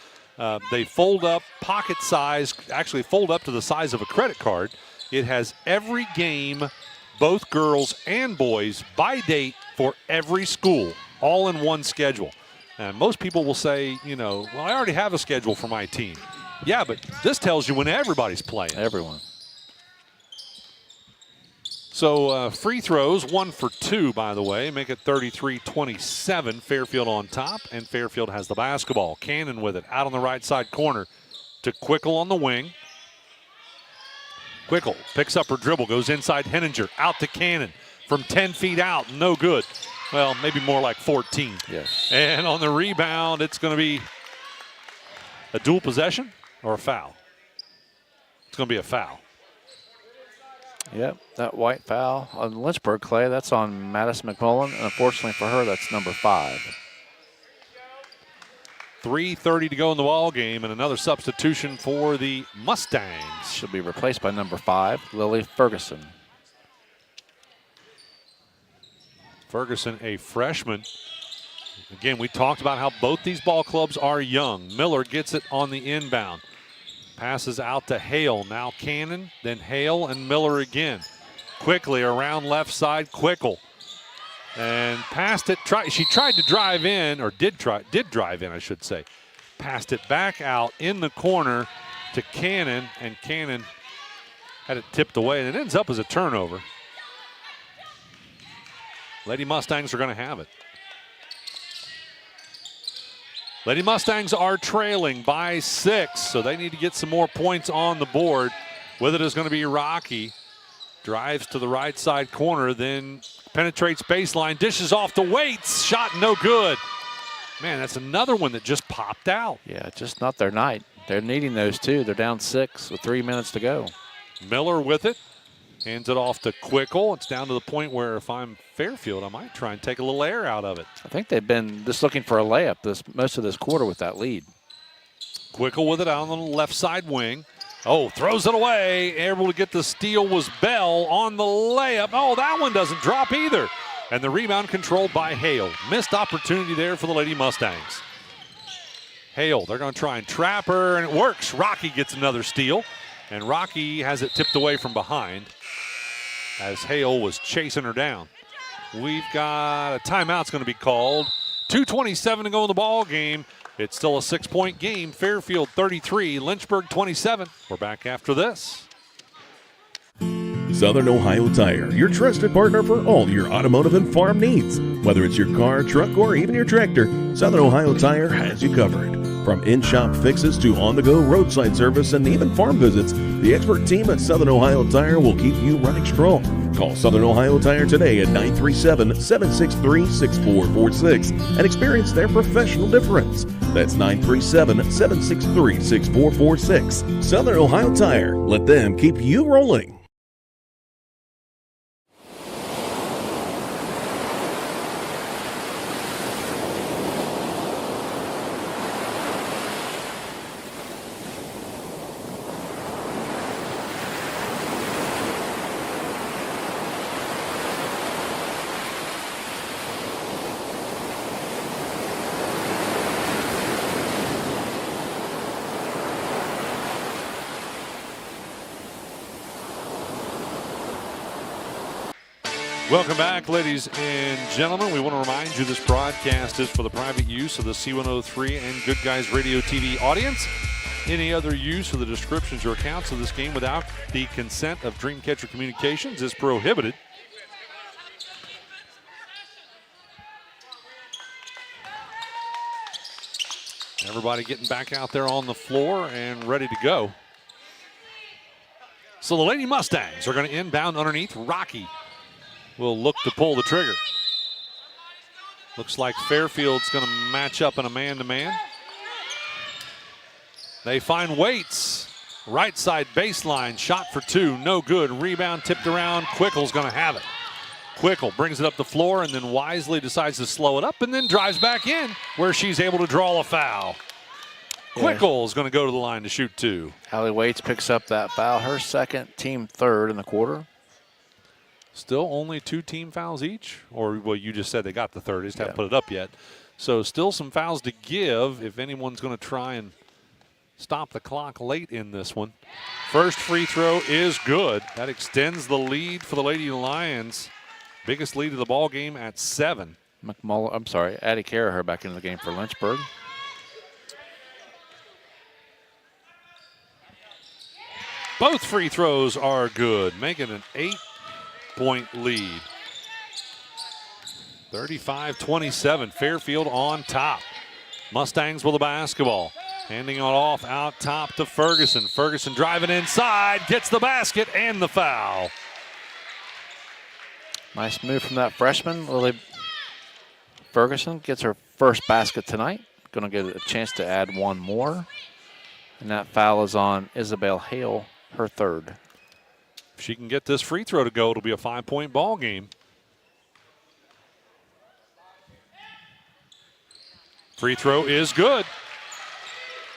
They fold up pocket size, actually fold up to the size of a credit card. It has every game, both girls and boys, by date for every school, all in one schedule. And most people will say, well, I already have a schedule for my team. Yeah, but this tells you when everybody's playing. Everyone. So free throws, 1 for 2, by the way, make it 33-27. Fairfield on top, and Fairfield has the basketball. Cannon with it, out on the right side corner to Quickle on the wing. Quickle picks up her dribble, goes inside Henninger, out to Cannon from 10 feet out, no good. Well, maybe more like 14. Yes. And on the rebound, it's going to be a dual possession or a foul? It's going to be a foul. Yep, that white foul on Lynchburg, Clay, that's on Madison McMullen. And unfortunately for her, that's number 5. 3:30 to go in the ball game, and another substitution for the Mustangs. She'll be replaced by number 5, Lily Ferguson. Ferguson, a freshman. Again, we talked about how both these ball clubs are young. Miller gets it on the inbound. Passes out to Hale. Now Cannon, then Hale and Miller again. Quickly around left side, Quickle. And passed it. She tried to drive in, or did drive in, I should say. Passed it back out in the corner to Cannon, and Cannon had it tipped away, and it ends up as a turnover. Lady Mustangs are going to have it. Lady Mustangs are trailing by 6, so they need to get some more points on the board. With it is going to be Rocky. Drives to the right side corner, then penetrates baseline, dishes off to Waits. Shot no good. Man, that's another one that just popped out. Yeah, just not their night. They're needing those two. They're down 6 with 3 minutes to go. Miller with it. Hands it off to Quickle. It's down to the point where if I'm Fairfield, I might try and take a little air out of it. I think they've been just looking for a layup most of this quarter with that lead. Quickle with it out on the left side wing. Oh, throws it away. Able to get the steal was Bell on the layup. Oh, that one doesn't drop either. And the rebound controlled by Hale. Missed opportunity there for the Lady Mustangs. Hale, they're going to try and trap her, and it works. Rocky gets another steal, and Rocky has it tipped away from behind as Hale was chasing her down. We've got a timeout's going to be called. 2:27 to go in the ball game. It's still a 6-point game. Fairfield 33, Lynchburg 27. We're back after this. Southern Ohio Tire, your trusted partner for all your automotive and farm needs. Whether it's your car, truck, or even your tractor, Southern Ohio Tire has you covered. From in-shop fixes to on-the-go roadside service and even farm visits, the expert team at Southern Ohio Tire will keep you running strong. Call Southern Ohio Tire today at 937-763-6446 and experience their professional difference. That's 937-763-6446. Southern Ohio Tire. Let them keep you rolling. Welcome back, ladies and gentlemen. We want to remind you this broadcast is for the private use of the C103 and Good Guys Radio TV audience. Any other use of the descriptions or accounts of this game without the consent of Dreamcatcher Communications is prohibited. Everybody getting back out there on the floor and ready to go. So the Lady Mustangs are going to inbound underneath. Rocky will look to pull the trigger. Looks like Fairfield's going to match up in a man-to-man. They find Waits. Right side baseline, shot for 2, no good. Rebound tipped around. Quickle's going to have it. Quickle brings it up the floor and then wisely decides to slow it up and then drives back in where she's able to draw a foul. Quickle's going to go to the line to shoot 2. Allie Waits picks up that foul, her second, team third in the quarter. Still only 2 team fouls each, or well, you just said they got the third, just haven't put it up yet. So still some fouls to give if anyone's going to try and stop the clock late in this one. First free throw is good. That extends the lead for the Lady Lions. Biggest lead of the ball game at 7. Addie Carraher back into the game for Lynchburg. Both free throws are good, making an 8-point lead. 35-27, Fairfield on top. Mustangs with the basketball. Handing it off out top to Ferguson. Ferguson driving inside, gets the basket and the foul. Nice move from that freshman. Lily Ferguson gets her first basket tonight. Going to get a chance to add one more. And that foul is on Isabel Hale, her third. If she can get this free throw to go, it'll be a 5-point ball game. Free throw is good.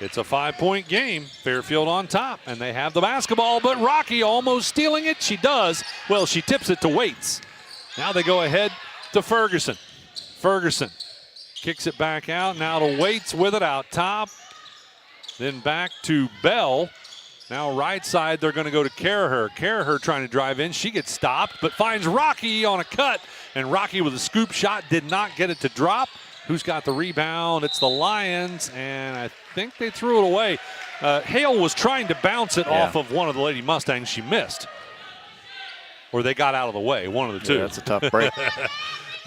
It's a 5-point game. Fairfield on top, and they have the basketball, but Rocky almost stealing it. She does. Well, she tips it to Waits. Now they go ahead to Ferguson. Ferguson kicks it back out. Now to Waits with it out top. Then back to Bell. Now right side, they're going to go to Caraher. Caraher trying to drive in. She gets stopped, but finds Rocky on a cut. And Rocky with a scoop shot did not get it to drop. Who's got the rebound? It's the Lions, and I think they threw it away. Hale was trying to bounce it off of one of the Lady Mustangs. She missed. Or they got out of the way, one of the two. Yeah, that's a tough break.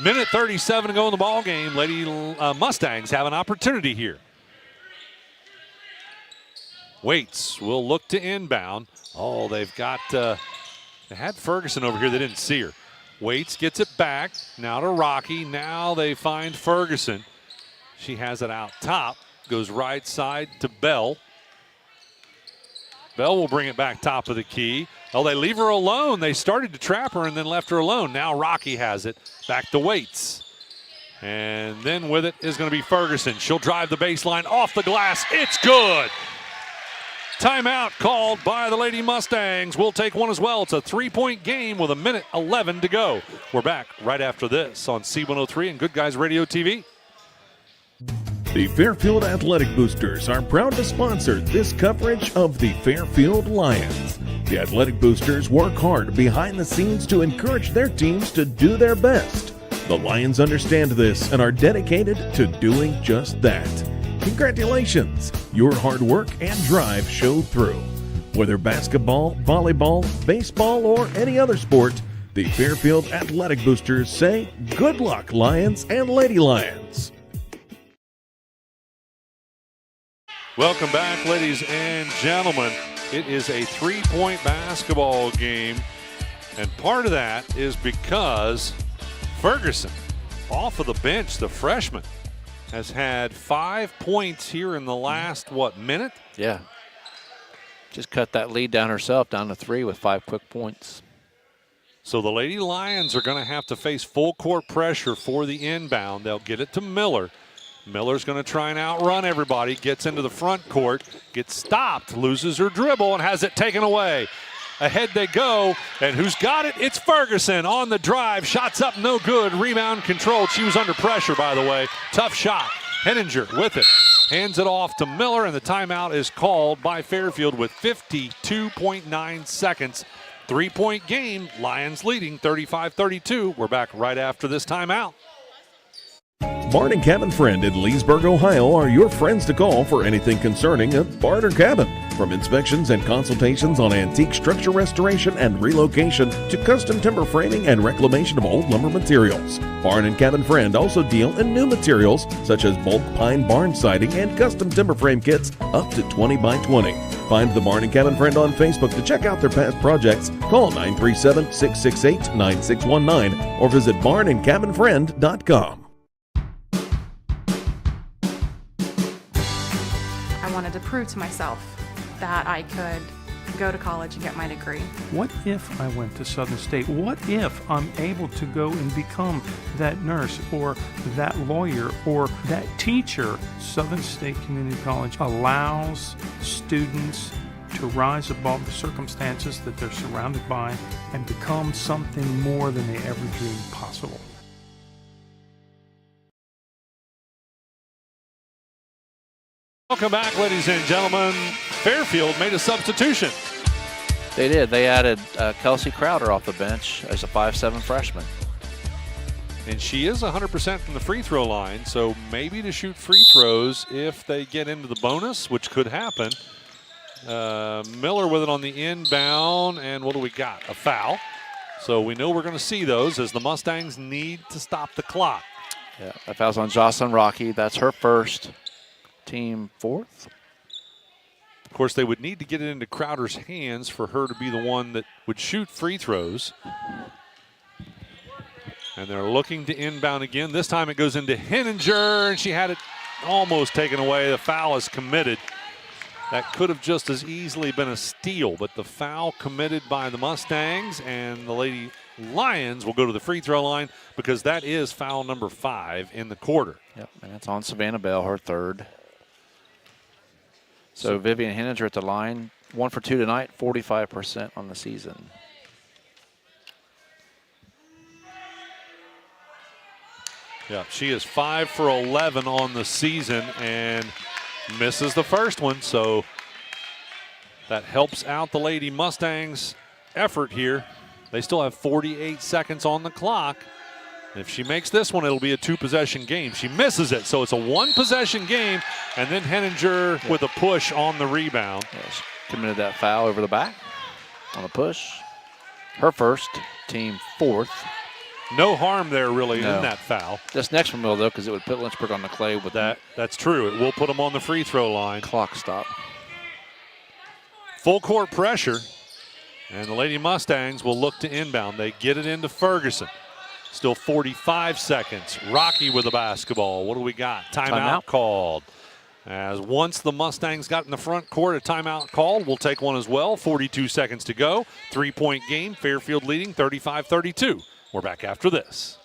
Minute 37 to go in the ball game. Lady Mustangs have an opportunity here. Waits will look to inbound. Oh, they've got, they had Ferguson over here. They didn't see her. Waits gets it back. Now to Rocky. Now they find Ferguson. She has it out top. Goes right side to Bell. Bell will bring it back top of the key. Oh, they leave her alone. They started to trap her and then left her alone. Now Rocky has it. Back to Waits. And then with it is going to be Ferguson. She'll drive the baseline off the glass. It's good. Timeout called by the Lady Mustangs. We'll take one as well. It's a 3-point game with 1:11 to go. We're back right after this on C103 and Good Guys Radio TV. The Fairfield Athletic Boosters are proud to sponsor this coverage of the Fairfield Lions. The Athletic Boosters work hard behind the scenes to encourage their teams to do their best. The Lions understand this and are dedicated to doing just that. Congratulations! Your hard work and drive show through. Whether basketball, volleyball, baseball, or any other sport, the Fairfield Athletic Boosters say good luck, Lions and Lady Lions. Welcome back, ladies and gentlemen. It is a 3-point basketball game, and part of that is because Ferguson, off of the bench, the freshman, has had 5 points here in the last, minute? Yeah. Just cut that lead down herself, down to 3 with 5 quick points. So the Lady Lions are going to have to face full court pressure for the inbound. They'll get it to Miller. Miller's going to try and outrun everybody, gets into the front court, gets stopped, loses her dribble, and has it taken away. Ahead they go, and who's got it? It's Ferguson on the drive. Shots up, no good. Rebound controlled. She was under pressure, by the way. Tough shot. Henninger with it. Hands it off to Miller, and the timeout is called by Fairfield with 52.9 seconds. 3-point game. Lions leading 35-32. We're back right after this timeout. Barn and Cabin Friend in Leesburg, Ohio are your friends to call for anything concerning a barn or cabin. From inspections and consultations on antique structure restoration and relocation to custom timber framing and reclamation of old lumber materials. Barn and Cabin Friend also deal in new materials such as bulk pine barn siding and custom timber frame kits up to 20 by 20. Find the Barn and Cabin Friend on Facebook to check out their past projects. Call 937-668-9619 or visit barnandcabinfriend.com. I wanted to prove to myself that I could go to college and get my degree. What if I went to Southern State? What if I'm able to go and become that nurse or that lawyer or that teacher? Southern State Community College allows students to rise above the circumstances that they're surrounded by and become something more than they ever dreamed possible. Welcome back, ladies and gentlemen. Fairfield made a substitution. They did. They added Kelsey Crowder off the bench as a 5'7" freshman. And she is 100% from the free throw line, so maybe to shoot free throws if they get into the bonus, which could happen. Miller with it on the inbound, and what do we got? A foul. So we know we're going to see those as the Mustangs need to stop the clock. Yeah, that foul's on Jocelyn Rocky. That's her first. Team fourth. Of course, they would need to get it into Crowder's hands for her to be the one that would shoot free throws. And they're looking to inbound again. This time it goes into Henninger, and she had it almost taken away. The foul is committed. That could have just as easily been a steal, but the foul committed by the Mustangs, and the Lady Lions will go to the free throw line because that is foul number 5 in the quarter. Yep, and that's on Savannah Bell, her third. So Vivian Henninger at the line, 1 for 2 tonight, 45% on the season. Yeah, she is 5 for 11 on the season and misses the first one, so that helps out the Lady Mustangs' effort here. They still have 48 seconds on the clock. If she makes this one, it'll be a 2-possession game. She misses it, so it's a 1-possession game, and then Henninger with a push on the rebound. Yeah, she committed that foul over the back on a push. Her first, team 4th. No harm there really in that foul. This next one will, though, because it would put Lynchburg on the clay with that. That's true. It will put them on the free throw line. Clock stop. Full court pressure, and the Lady Mustangs will look to inbound. They get it into Ferguson. Still 45 seconds. Rocky with the basketball. What do we got? Timeout called. As once the Mustangs got in the front court, a timeout called. We'll take one as well. 42 seconds to go. 3-point game. Fairfield leading 35-32. We're back after this.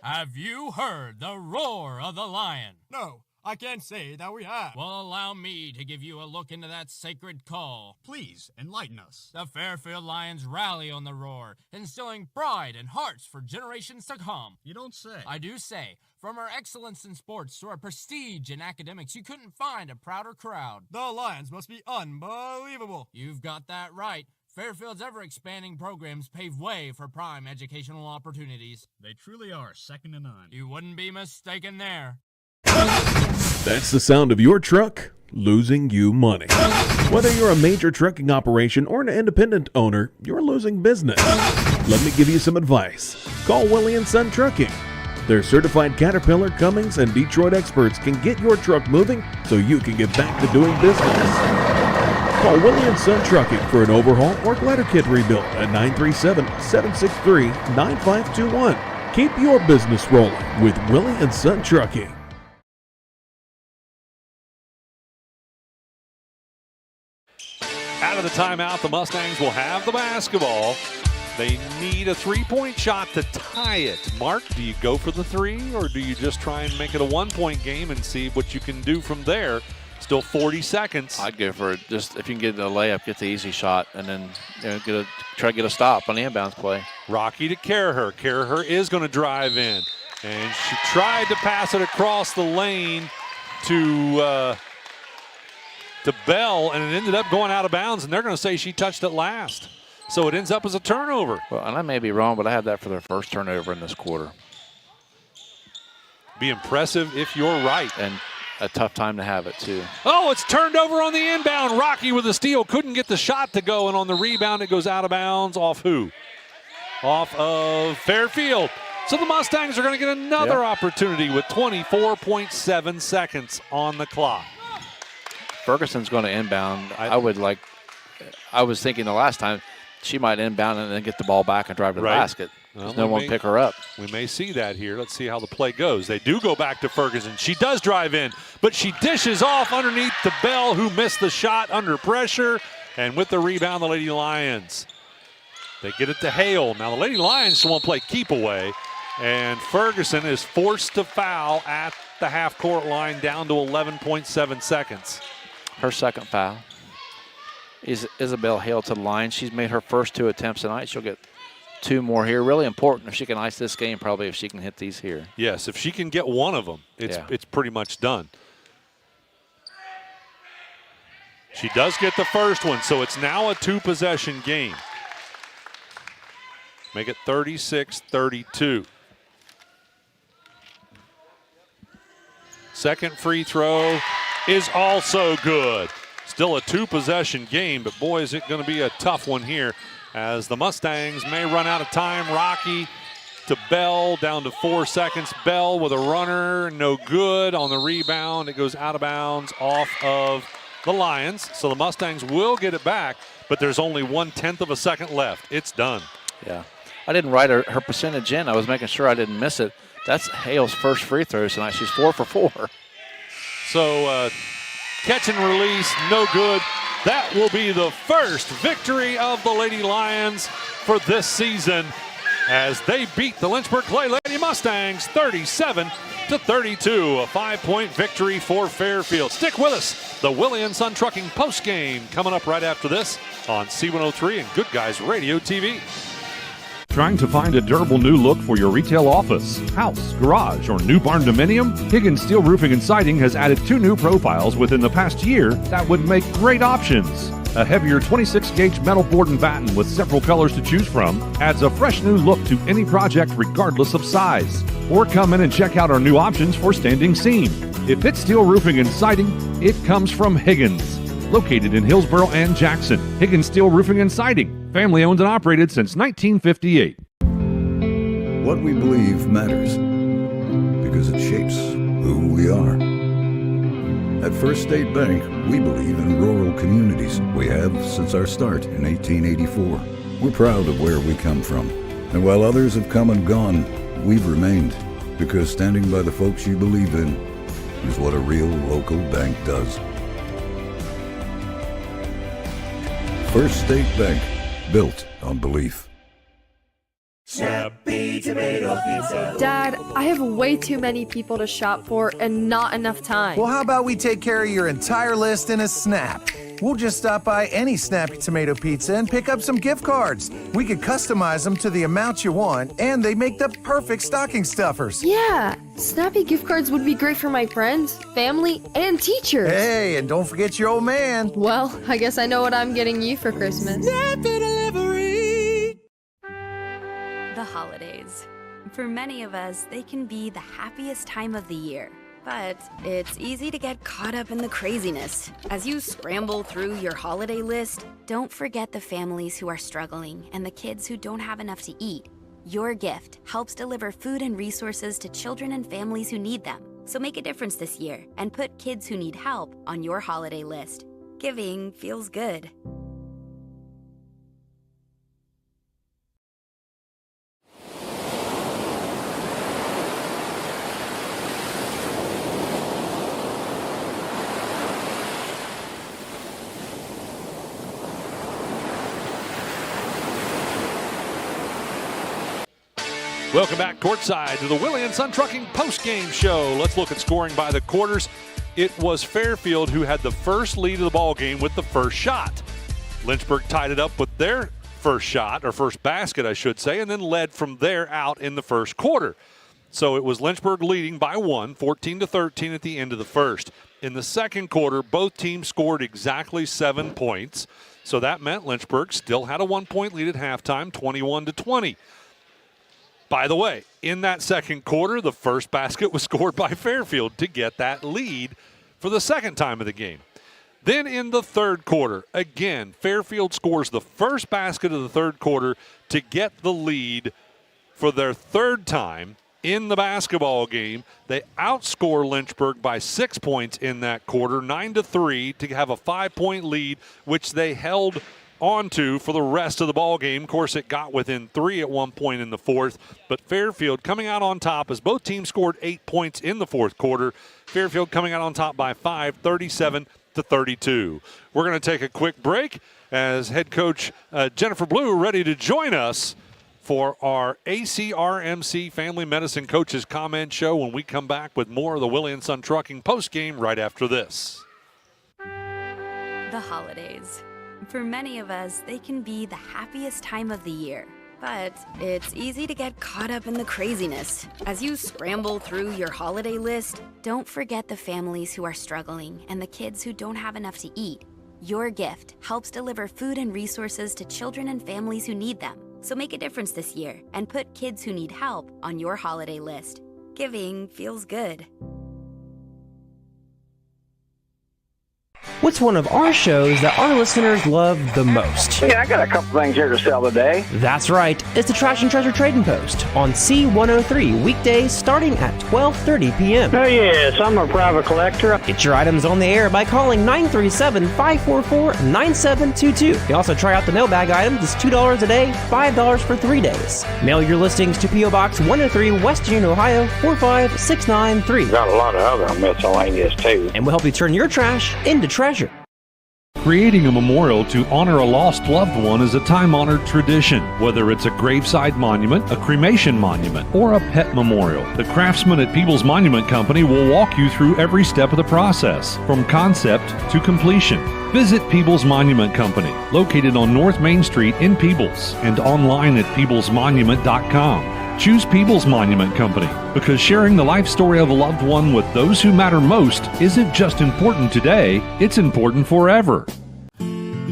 Have you heard the roar of the lion? No, I can't say that we have. Well, allow me to give you a look into that sacred call. Please, enlighten us. The Fairfield Lions rally on the roar, instilling pride and hearts for generations to come. You don't say. I do say. From our excellence in sports to our prestige in academics, you couldn't find a prouder crowd. The Lions must be unbelievable. You've got that right. Fairfield's ever-expanding programs pave way for prime educational opportunities. They truly are second to none. You wouldn't be mistaken there. That's the sound of your truck losing you money. Whether you're a major trucking operation or an independent owner, you're losing business. Let me give you some advice. Call Willie & Son Trucking. Their certified Caterpillar, Cummins, and Detroit experts can get your truck moving so you can get back to doing business. Call Willie & Son Trucking for an overhaul or glider kit rebuild at 937-763-9521. Keep your business rolling with Willie & Son Trucking. Out of the timeout, the Mustangs will have the basketball. They need a 3-point shot to tie it. Mark, do you go for the 3, or do you just try and make it a 1-point game and see what you can do from there? Still 40 seconds. I'd go for it. Just if you can get a layup, get the easy shot, and then try to get a stop on the inbounds play. Rocky to Caraher. Caraher is going to drive in, and she tried to pass it across the lane to Bell, and it ended up going out of bounds, and they're going to say she touched it last. So it ends up as a turnover. Well, and I may be wrong, but I had that for their first turnover in this quarter. Be impressive if you're right. And a tough time to have it, too. Oh, it's turned over on the inbound. Rocky with the steal. Couldn't get the shot to go, and on the rebound, it goes out of bounds. Off who? Off of Fairfield. So the Mustangs are going to get another opportunity with 24.7 seconds on the clock. Ferguson's going to inbound. I was thinking the last time she might inbound and then get the ball back and drive to the basket. Well, no one pick her up. We may see that here. Let's see how the play goes. They do go back to Ferguson. She does drive in, but she dishes off underneath to Bell, who missed the shot under pressure. And with the rebound, the Lady Lions. They get it to Hale. Now the Lady Lions want to play keep away, and Ferguson is forced to foul at the half-court line down to 11.7 seconds. Her second foul. Is Isabel Hale to the line. She's made her first 2 attempts tonight. She'll get 2 more here. Really important if she can ice this game, probably if she can hit these here. Yes, if she can get one of them, it's pretty much done. She does get the first one, so it's now a 2-possession game. Make it 36-32. Second free throw is also good. Still a 2-possession game, but boy, is it going to be a tough one here as the Mustangs may run out of time. Rocky to Bell, down to 4 seconds. Bell with a runner, no good. On the rebound, it goes out of bounds off of the Lions. So the Mustangs will get it back, but there's only 1/10 of a second left. It's done. Yeah. I didn't write her percentage in. I was making sure I didn't miss it. That's Hale's first free throw tonight. She's 4 for 4. So Catch and release, no good. That will be the first victory of the Lady Lions for this season as they beat the Lynchburg Clay Lady Mustangs 37-32, a 5-point victory for Fairfield. Stick with us. The Willie & Son Trucking postgame coming up right after this on C103 and Good Guys Radio TV. Trying to find a durable new look for your retail office, house, garage, or new barn dominium? Higgins Steel Roofing and Siding has added 2 new profiles within the past year that would make great options. A heavier 26-gauge metal board and batten with several colors to choose from adds a fresh new look to any project regardless of size. Or come in and check out our new options for standing seam. If it's steel roofing and siding, it comes from Higgins. Located in Hillsboro and Jackson, Higgins Steel Roofing and Siding, family owned and operated since 1958. What we believe matters because it shapes who we are. At First State Bank, we believe in rural communities. We have since our start in 1884. We're proud of where we come from. And while others have come and gone, we've remained because standing by the folks you believe in is what a real local bank does. First State Bank, built on belief. Snappy Tomato Pizza. Dad, I have way too many people to shop for and not enough time. Well, how about we take care of your entire list in a snap? We'll just stop by any Snappy Tomato Pizza and pick up some gift cards. We could customize them to the amount you want, and they make the perfect stocking stuffers. Yeah, Snappy gift cards would be great for my friends, family, and teachers. Hey, and don't forget your old man. Well, I guess I know what I'm getting you for Christmas. Snappy Delivery! The holidays. For many of us, they can be the happiest time of the year. But it's easy to get caught up in the craziness. As you scramble through your holiday list, don't forget the families who are struggling and the kids who don't have enough to eat. Your gift helps deliver food and resources to children and families who need them. So make a difference this year and put kids who need help on your holiday list. Giving feels good. Welcome back courtside to the Willie & Son Trucking postgame show. Let's look at scoring by the quarters. It was Fairfield who had the first lead of the ball game with the first shot. Lynchburg tied it up with their first shot, or first basket, I should say, and then led from there out in the first quarter. So it was Lynchburg leading by 1, 14-13 at the end of the first. In the second quarter, both teams scored exactly 7 points. So that meant Lynchburg still had a 1-point lead at halftime, 21-20. By the way, in that second quarter, the first basket was scored by Fairfield to get that lead for the second time of the game. Then in the third quarter, again, Fairfield scores the first basket of the third quarter to get the lead for their third time in the basketball game. They outscore Lynchburg by 6 points in that quarter, 9-3, to have a 5-point lead, which they held onto for the rest of the ball game. Of course, it got within 3 at one point in the fourth, but Fairfield coming out on top as both teams scored 8 points in the fourth quarter. Fairfield coming out on top by 5, 37-32. We're going to take a quick break as head coach Jennifer Blue ready to join us for our ACRMC Family Medicine Coaches Comment Show when we come back with more of the Willie & Son Trucking postgame right after this. The holidays. For many of us, they can be the happiest time of the year. But it's easy to get caught up in the craziness. As you scramble through your holiday list, don't forget the families who are struggling and the kids who don't have enough to eat. Your gift helps deliver food and resources to children and families who need them. So make a difference this year and put kids who need help on your holiday list. Giving feels good. What's one of our shows that our listeners love the most? Yeah, I got a couple things here to sell today. That's right. It's the Trash and Treasure Trading Post on C103, weekdays starting at 12:30 p.m. Oh, yes, I'm a private collector. Get your items on the air by calling 937-544-9722. You can also try out the mailbag items. It's $2 a day, $5 for 3 days. Mail your listings to P.O. Box 103, West Union, Ohio, 45693. Got a lot of other miscellaneous, too. And we'll help you turn your trash into treasure. Creating a memorial to honor a lost loved one is a time-honored tradition. Whether it's a graveside monument, a cremation monument, or a pet memorial, the craftsmen at Peoples Monument Company will walk you through every step of the process, from concept to completion. Visit Peoples Monument Company, located on North Main Street in Peoples, and online at peoplesmonument.com. Choose Peoples Monument Company because sharing the life story of a loved one with those who matter most isn't just important today, it's important forever.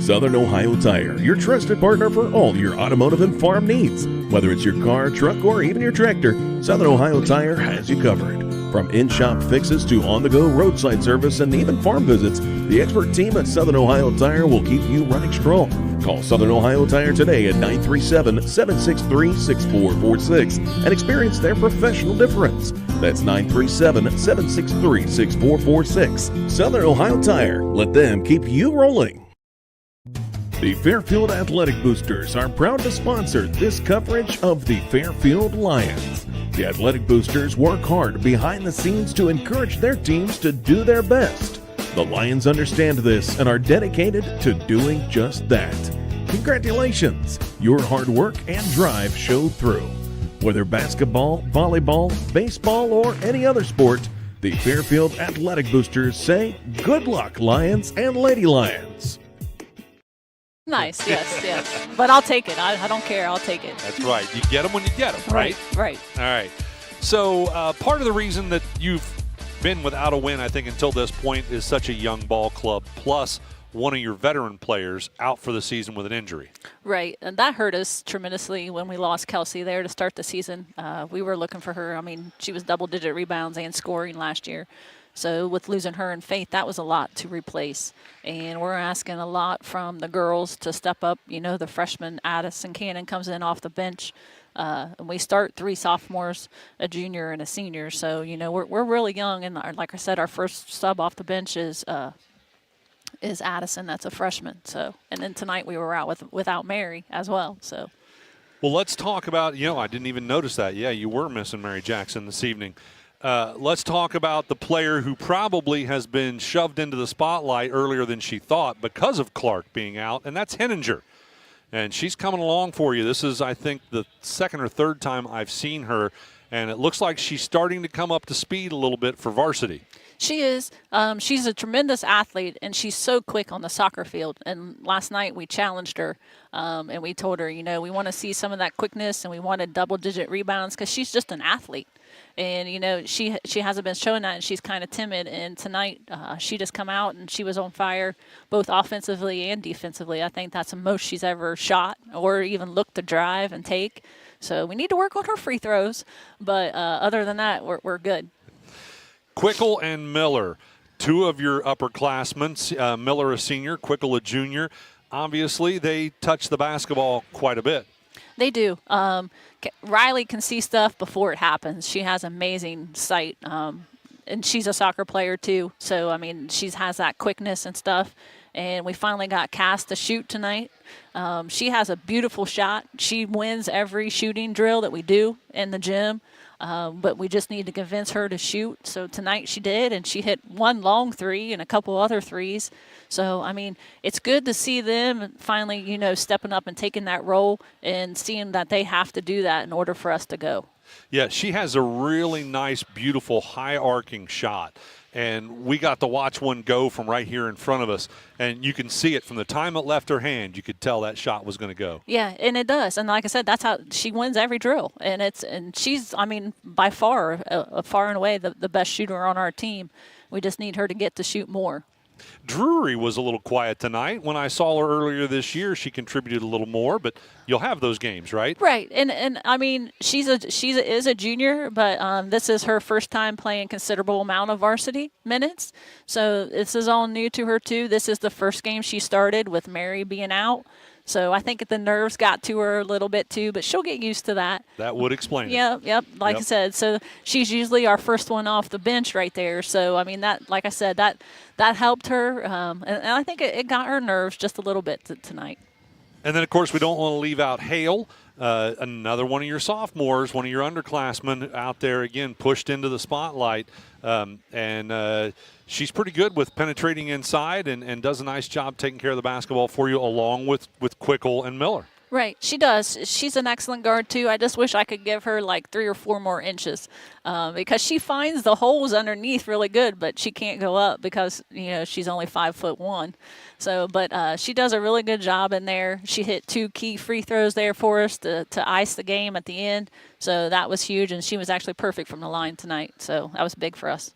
Southern Ohio Tire, your trusted partner for all your automotive and farm needs. Whether it's your car, truck, or even your tractor, Southern Ohio Tire has you covered. From in-shop fixes to on-the-go roadside service and even farm visits, the expert team at Southern Ohio Tire will keep you running strong. Call Southern Ohio Tire today at 937-763-6446 and experience their professional difference. That's 937-763-6446. Southern Ohio Tire. Let them keep you rolling. The Fairfield Athletic Boosters are proud to sponsor this coverage of the Fairfield Lions. The Athletic Boosters work hard behind the scenes to encourage their teams to do their best. The Lions understand this and are dedicated to doing just that. Congratulations! Your hard work and drive show through. Whether basketball, volleyball, baseball, or any other sport, the Fairfield Athletic Boosters say good luck, Lions and Lady Lions. Nice, yes. But I'll take it. I don't care. I'll take it. That's right. You get them when you get them, right? Right. All right. So part of the reason that you've been without a win, I think, until this point is such a young ball club, plus one of your veteran players out for the season with an injury. Right. And that hurt us tremendously when we lost Kelsey there to start the season. We were looking for her. I mean, she was double-digit rebounds and scoring last year. So with losing her and Faith, that was a lot to replace. And we're asking a lot from the girls to step up. You know, the freshman Addison Cannon comes in off the bench. And we start 3 sophomores, a junior and a senior. So, you know, we're really young. And like I said, our first sub off the bench is Addison. That's a freshman. So, and then tonight we were out without Mary as well. So. Well, let's talk about, I didn't even notice that. Yeah, you were missing Mary Jackson this evening. Let's talk about the player who probably has been shoved into the spotlight earlier than she thought because of Clark being out, and that's Henninger. And she's coming along for you. This is, I think, the second or third time I've seen her, and it looks like she's starting to come up to speed a little bit for varsity. She is. She's a tremendous athlete, and she's so quick on the soccer field. And last night we challenged her, and we told her, we want to see some of that quickness, and we wanted double-digit rebounds because she's just an athlete. And, she hasn't been showing that, and she's kind of timid. And tonight she just come out, and she was on fire both offensively and defensively. I think that's the most she's ever shot or even looked to drive and take. So we need to work on her free throws. But other than that, we're good. Quickle and Miller, 2 of your upperclassmen, Miller a senior, Quickle a junior. Obviously, they touch the basketball quite a bit. They do. Riley can see stuff before it happens. She has amazing sight, and she's a soccer player too. So, I mean, she has that quickness and stuff. And we finally got Cass to shoot tonight. She has a beautiful shot. She wins every shooting drill that we do in the gym. But we just need to convince her to shoot. So tonight she did, and she hit 1 long 3 and a couple other threes. So, I mean, it's good to see them finally, stepping up and taking that role and seeing that they have to do that in order for us to go. Yeah, she has a really nice, beautiful, high-arcing shot. And we got to watch one go from right here in front of us. And you can see it from the time it left her hand. You could tell that shot was going to go. Yeah, and it does. And like I said, that's how she wins every drill. And she's, I mean, by far, far and away the best shooter on our team. We just need her to get to shoot more. Drury was a little quiet tonight. When I saw her earlier this year, she contributed a little more, but you'll have those games, right? Right, and I mean she's a junior, but this is her first time playing considerable amount of varsity minutes, so this is all new to her too. This is the first game she started with Mary being out, so I think the nerves got to her a little bit too, but she'll get used to that. That would explain it. Yep. Like I said, so she's usually our first one off the bench right there. So I mean that, like I said, that helped her, and I think it got her nerves just a little bit tonight. And then, of course, we don't want to leave out Hale, another one of your sophomores, one of your underclassmen out there, again, pushed into the spotlight. And she's pretty good with penetrating inside and does a nice job taking care of the basketball for you, along with Quickle and Miller. Right, she does. She's an excellent guard, too. I just wish I could give her like 3 or 4 more inches because she finds the holes underneath really good, but she can't go up because, she's only 5'1". So, but she does a really good job in there. She hit 2 key free throws there for us to ice the game at the end. So that was huge, and she was actually perfect from the line tonight. So that was big for us.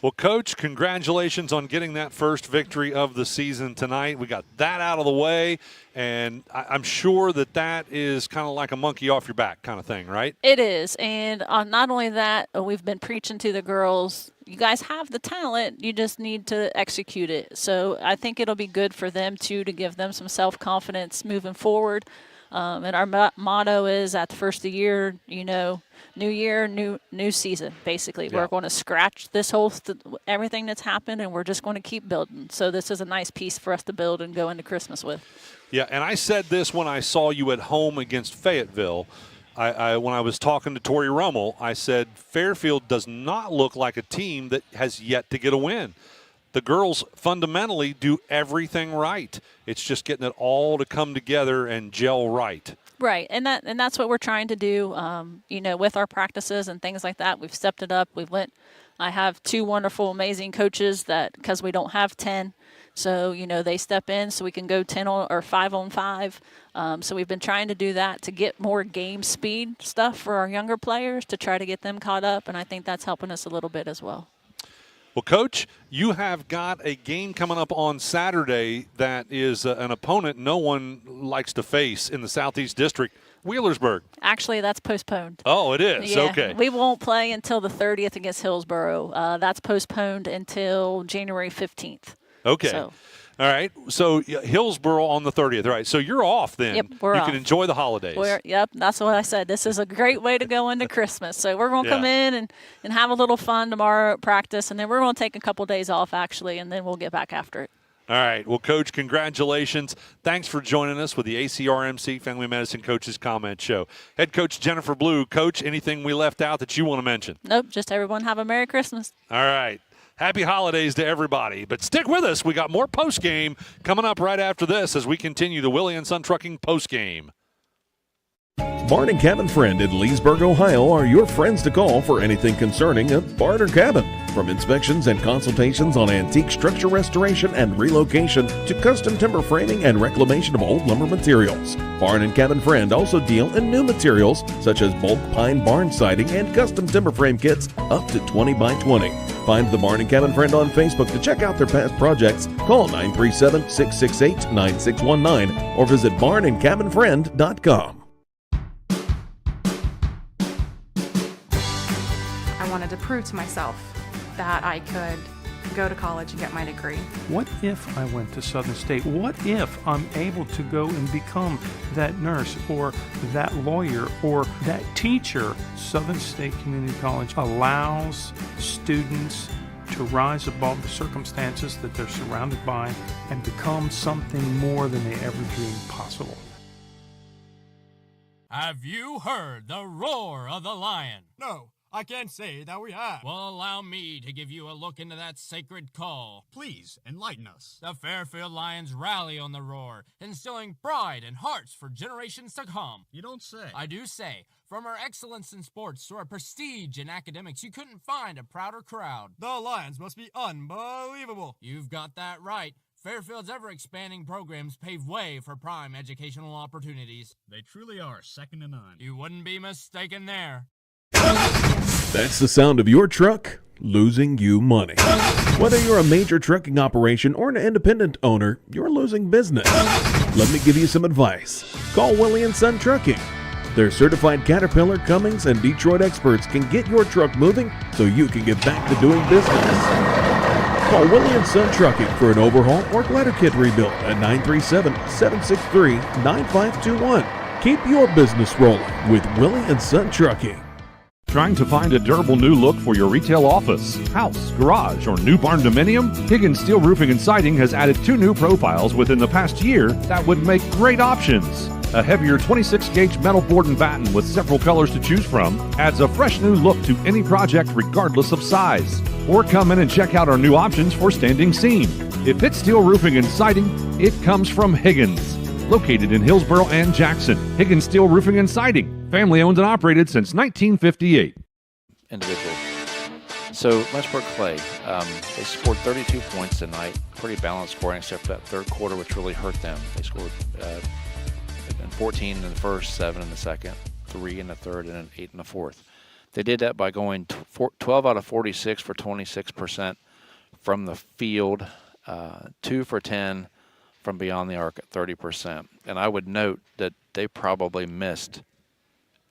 Well, Coach, congratulations on getting that first victory of the season tonight. We got that out of the way, and I'm sure that is kind of like a monkey off your back kind of thing, right? It is, and not only that, we've been preaching to the girls, you guys have the talent, you just need to execute it. So I think it'll be good for them, too, to give them some self-confidence moving forward. And our motto is at the first of the year, new year, new season, basically. Yeah. We're going to scratch this whole everything that's happened, and we're just going to keep building. So this is a nice piece for us to build and go into Christmas with. Yeah, and I said this when I saw you at home against Fayetteville. When I was talking to Tori Rummel, I said Fairfield does not look like a team that has yet to get a win. The girls fundamentally do everything right. It's just getting it all to come together and gel right. Right, and that's what we're trying to do. With our practices and things like that, we've stepped it up. I have 2 wonderful, amazing coaches because we don't have 10, so they step in so we can go 10 or 5-on-5. So we've been trying to do that to get more game speed stuff for our younger players to try to get them caught up, and I think that's helping us a little bit as well. Well, Coach, you have got a game coming up on Saturday that is an opponent no one likes to face in the Southeast District, Wheelersburg. Actually, that's postponed. Oh, it is? Yeah, okay. We won't play until the 30th against Hillsboro. That's postponed until January 15th. Okay. So. All right. So Hillsboro on the 30th. All right. So you're off then. Yep, we're off. You can enjoy the holidays. Yep, that's what I said. This is a great way to go into Christmas. So we're going to come in and have a little fun tomorrow at practice, and then we're going to take a couple days off, actually, and then we'll get back after it. All right. Well, Coach, congratulations. Thanks for joining us with the ACRMC Family Medicine Coaches Comment Show. Head Coach Jennifer Blue. Coach, anything we left out that you want to mention? Nope, just everyone have a Merry Christmas. All right. Happy holidays to everybody. But stick with us. We got more post-game coming up right after this as we continue the Willie & Son Trucking post-game. Barn and Cabin Friend in Leesburg, Ohio are your friends to call for anything concerning a barn or cabin. From inspections and consultations on antique structure restoration and relocation to custom timber framing and reclamation of old lumber materials. Barn and Cabin Friend also deal in new materials such as bulk pine barn siding and custom timber frame kits up to 20 by 20. Find the Barn and Cabin Friend on Facebook to check out their past projects. Call 937-668-9619 or visit barnandcabinfriend.com. I wanted to prove to myself that I could go to college and get my degree. What if I went to Southern State? What if I'm able to go and become that nurse or that lawyer or that teacher? Southern State Community College allows students to rise above the circumstances that they're surrounded by and become something more than they ever dreamed possible. Have you heard the roar of the lion? No, I can't say that we have. Well, allow me to give you a look into that sacred call. Please, enlighten us. The Fairfield Lions rally on the roar, instilling pride and hearts for generations to come. You don't say. I do say. From our excellence in sports to our prestige in academics, you couldn't find a prouder crowd. The Lions must be unbelievable. You've got that right. Fairfield's ever-expanding programs pave way for prime educational opportunities. They truly are second to none. You wouldn't be mistaken there. That's the sound of your truck losing you money. Whether you're a major trucking operation or an independent owner, you're losing business. Let me give you some advice. Call Willie & Son Trucking. Their certified Caterpillar, Cummins, and Detroit experts can get your truck moving so you can get back to doing business. Call Willie & Son Trucking for an overhaul or glider kit rebuild at 937-763-9521. Keep your business rolling with Willie & Son Trucking. Trying to find a durable new look for your retail office, house, garage, or new barn dominium? Higgins Steel Roofing and Siding has added 2 new profiles within the past year that would make great options. A heavier 26-gauge metal board and batten with several colors to choose from adds a fresh new look to any project regardless of size. Or come in and check out our new options for standing seam. If it's steel roofing and siding, it comes from Higgins. Located in Hillsboro and Jackson, Higgins Steel Roofing and Siding. Family owned and operated since 1958. Individual. So Lynchburg Clay, they scored 32 points tonight. Pretty balanced scoring except for that third quarter, which really hurt them. They scored 14 in the first, 7 in the second, 3 in the third, and an 8 in the fourth. They did that by going 12 out of 46 for 26% from the field, 2 for 10 from beyond the arc at 30%. And I would note that they probably missed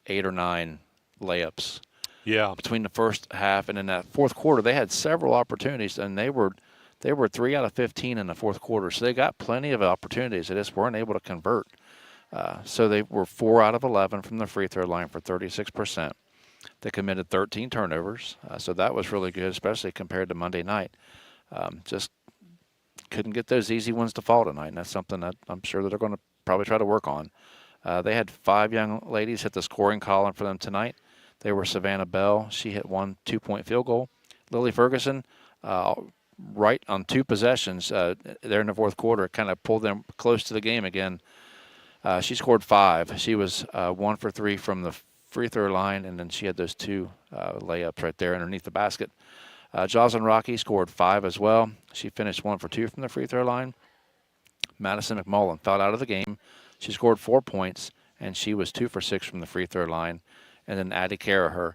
8 or 9 layups. Yeah. Between the first half and in that fourth quarter, they had several opportunities, and they were 3 out of 15 in the fourth quarter. So they got plenty of opportunities. They just weren't able to convert. So they were 4 out of 11 from the free throw line for 36%. They committed 13 turnovers. So that was really good, especially compared to Monday night. Just couldn't get those easy ones to fall tonight, and that's something that I'm sure that they're going to probably try to work on. They had 5 young ladies hit the scoring column for them tonight. They were Savannah Bell. She hit 1 2-point field goal. Lily Ferguson, right on 2 possessions there in the fourth quarter, kind of pulled them close to the game again. She scored 5. She was 1 for 3 from the free throw line, and then she had those 2 layups right there underneath the basket. Jocelyn Rocky scored 5 as well. She finished 1 for 2 from the free throw line. Madison McMullen fouled out of the game. She scored 4 points, and she was 2 for 6 from the free throw line. And then Addie Caraher,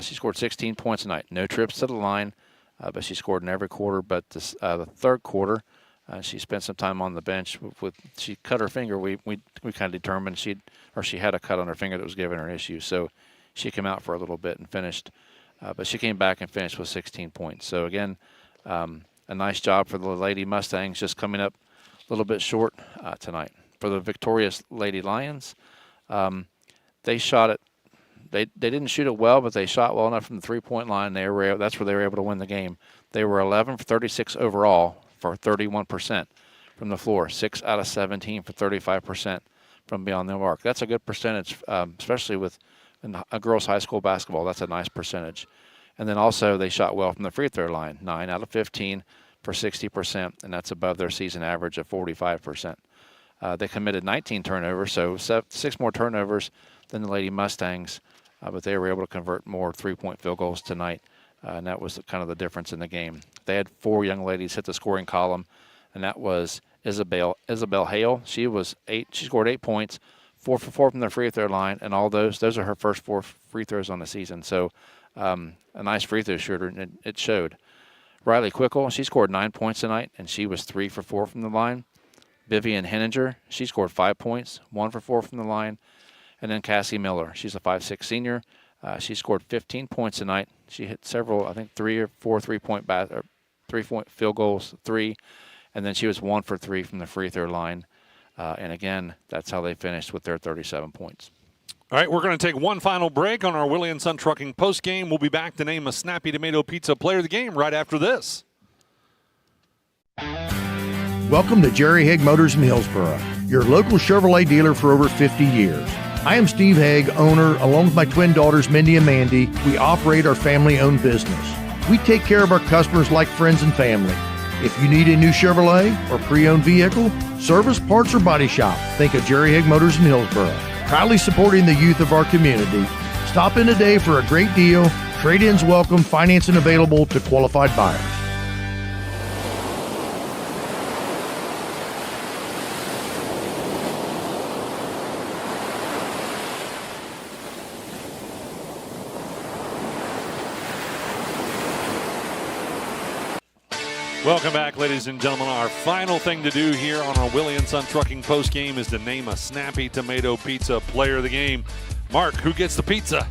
she scored 16 points tonight. No trips to the line, but she scored in every quarter but the third quarter. She spent some time on the bench. She cut her finger. We kind of determined she had a cut on her finger that was giving her issues. So she came out for a little bit and finished. But she came back and finished with 16 points. So, again, a nice job for the Lady Mustangs, just coming up a little bit short tonight. For the victorious Lady Lions, they shot it. They didn't shoot it well, but they shot well enough from the three-point line. That's where they were able to win the game. They were 11 for 36 overall for 31% from the floor, 6 out of 17 for 35% from beyond the arc. That's a good percentage, especially with in a girls' high school basketball. That's a nice percentage. And then also they shot well from the free throw line, 9 out of 15 for 60%, and that's above their season average of 45%. They committed 19 turnovers, so 6 more turnovers than the Lady Mustangs, but they were able to convert more three-point field goals tonight, and that was kind of the difference in the game. They had 4 young ladies hit the scoring column, and that was Isabel Hale. She scored 8 points, 4 for 4 from the free throw line, and all those are her first 4 free throws on the season. So a nice free throw shooter, and it showed. Riley Quickle, she scored 9 points tonight, and she was 3 for 4 from the line. Vivian Henninger, she scored 5 points, 1 for 4 from the line. And then Cassie Miller, she's a 5'6" senior. She scored 15 points tonight. She hit several, I think 3 or 4 3-point field goals, 3. And then she was 1 for 3 from the free throw line. And again, that's how they finished with their 37 points. All right, we're going to take one final break on our Willie & Son Trucking postgame. We'll be back to name a Snappy Tomato Pizza player of the game right after this. Welcome to Jerry Haig Motors in Hillsboro, your local Chevrolet dealer for over 50 years. I am Steve Haig, owner, along with my twin daughters, Mindy and Mandy. We operate our family-owned business. We take care of our customers like friends and family. If you need a new Chevrolet or pre-owned vehicle, service, parts, or body shop, think of Jerry Haig Motors in Hillsboro. Proudly supporting the youth of our community. Stop in today for a great deal. Trade-ins welcome, financing available to qualified buyers. Welcome back, ladies and gentlemen. Our final thing to do here on our Willie & Son Trucking postgame is to name a Snappy Tomato Pizza player of the game. Mark, who gets the pizza?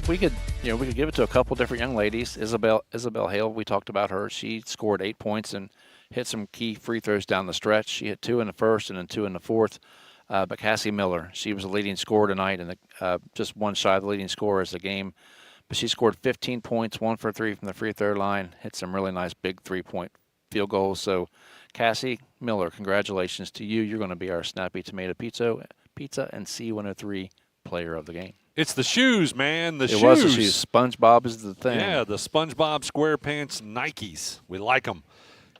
We could give it to a couple different young ladies. Isabel Hale, we talked about her. She scored 8 points and hit some key free throws down the stretch. She hit 2 in the first and then 2 in the fourth. But Cassie Miller, she was the leading scorer tonight, and just one shy of the leading scorer as the game. But she scored 15 points, 1 for 3 from the free throw line, hit some really nice big 3-point field goals. So, Cassie Miller, congratulations to you. You're going to be our Snappy Tomato Pizza and C103 player of the game. It's the shoes, man. It was the shoes. SpongeBob is the thing. Yeah, the SpongeBob SquarePants Nikes. We like them.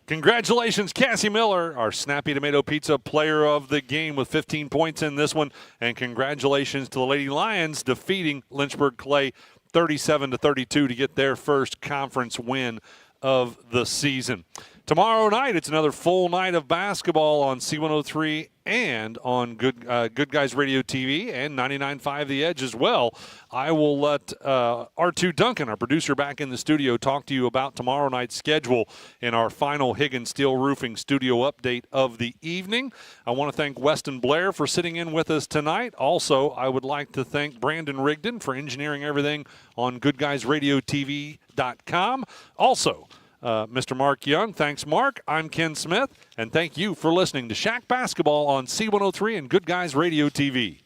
Congratulations, Cassie Miller, our Snappy Tomato Pizza player of the game with 15 points in this one. And congratulations to the Lady Lions defeating Lynchburg Clay 37-32 to get their first conference win of the season. Tomorrow night, it's another full night of basketball on C103 and on Good Guys Radio TV and 99.5 The Edge as well. I will let R2 Duncan, our producer, back in the studio, talk to you about tomorrow night's schedule in our final Higgins Steel Roofing studio update of the evening. I want to thank Weston Blair for sitting in with us tonight. Also, I would like to thank Brandon Rigdon for engineering everything on GoodGuysRadioTV.com. Also, Mr. Mark Young. Thanks, Mark. I'm Ken Smith, and thank you for listening to Shack Basketball on C103 and Good Guys Radio TV.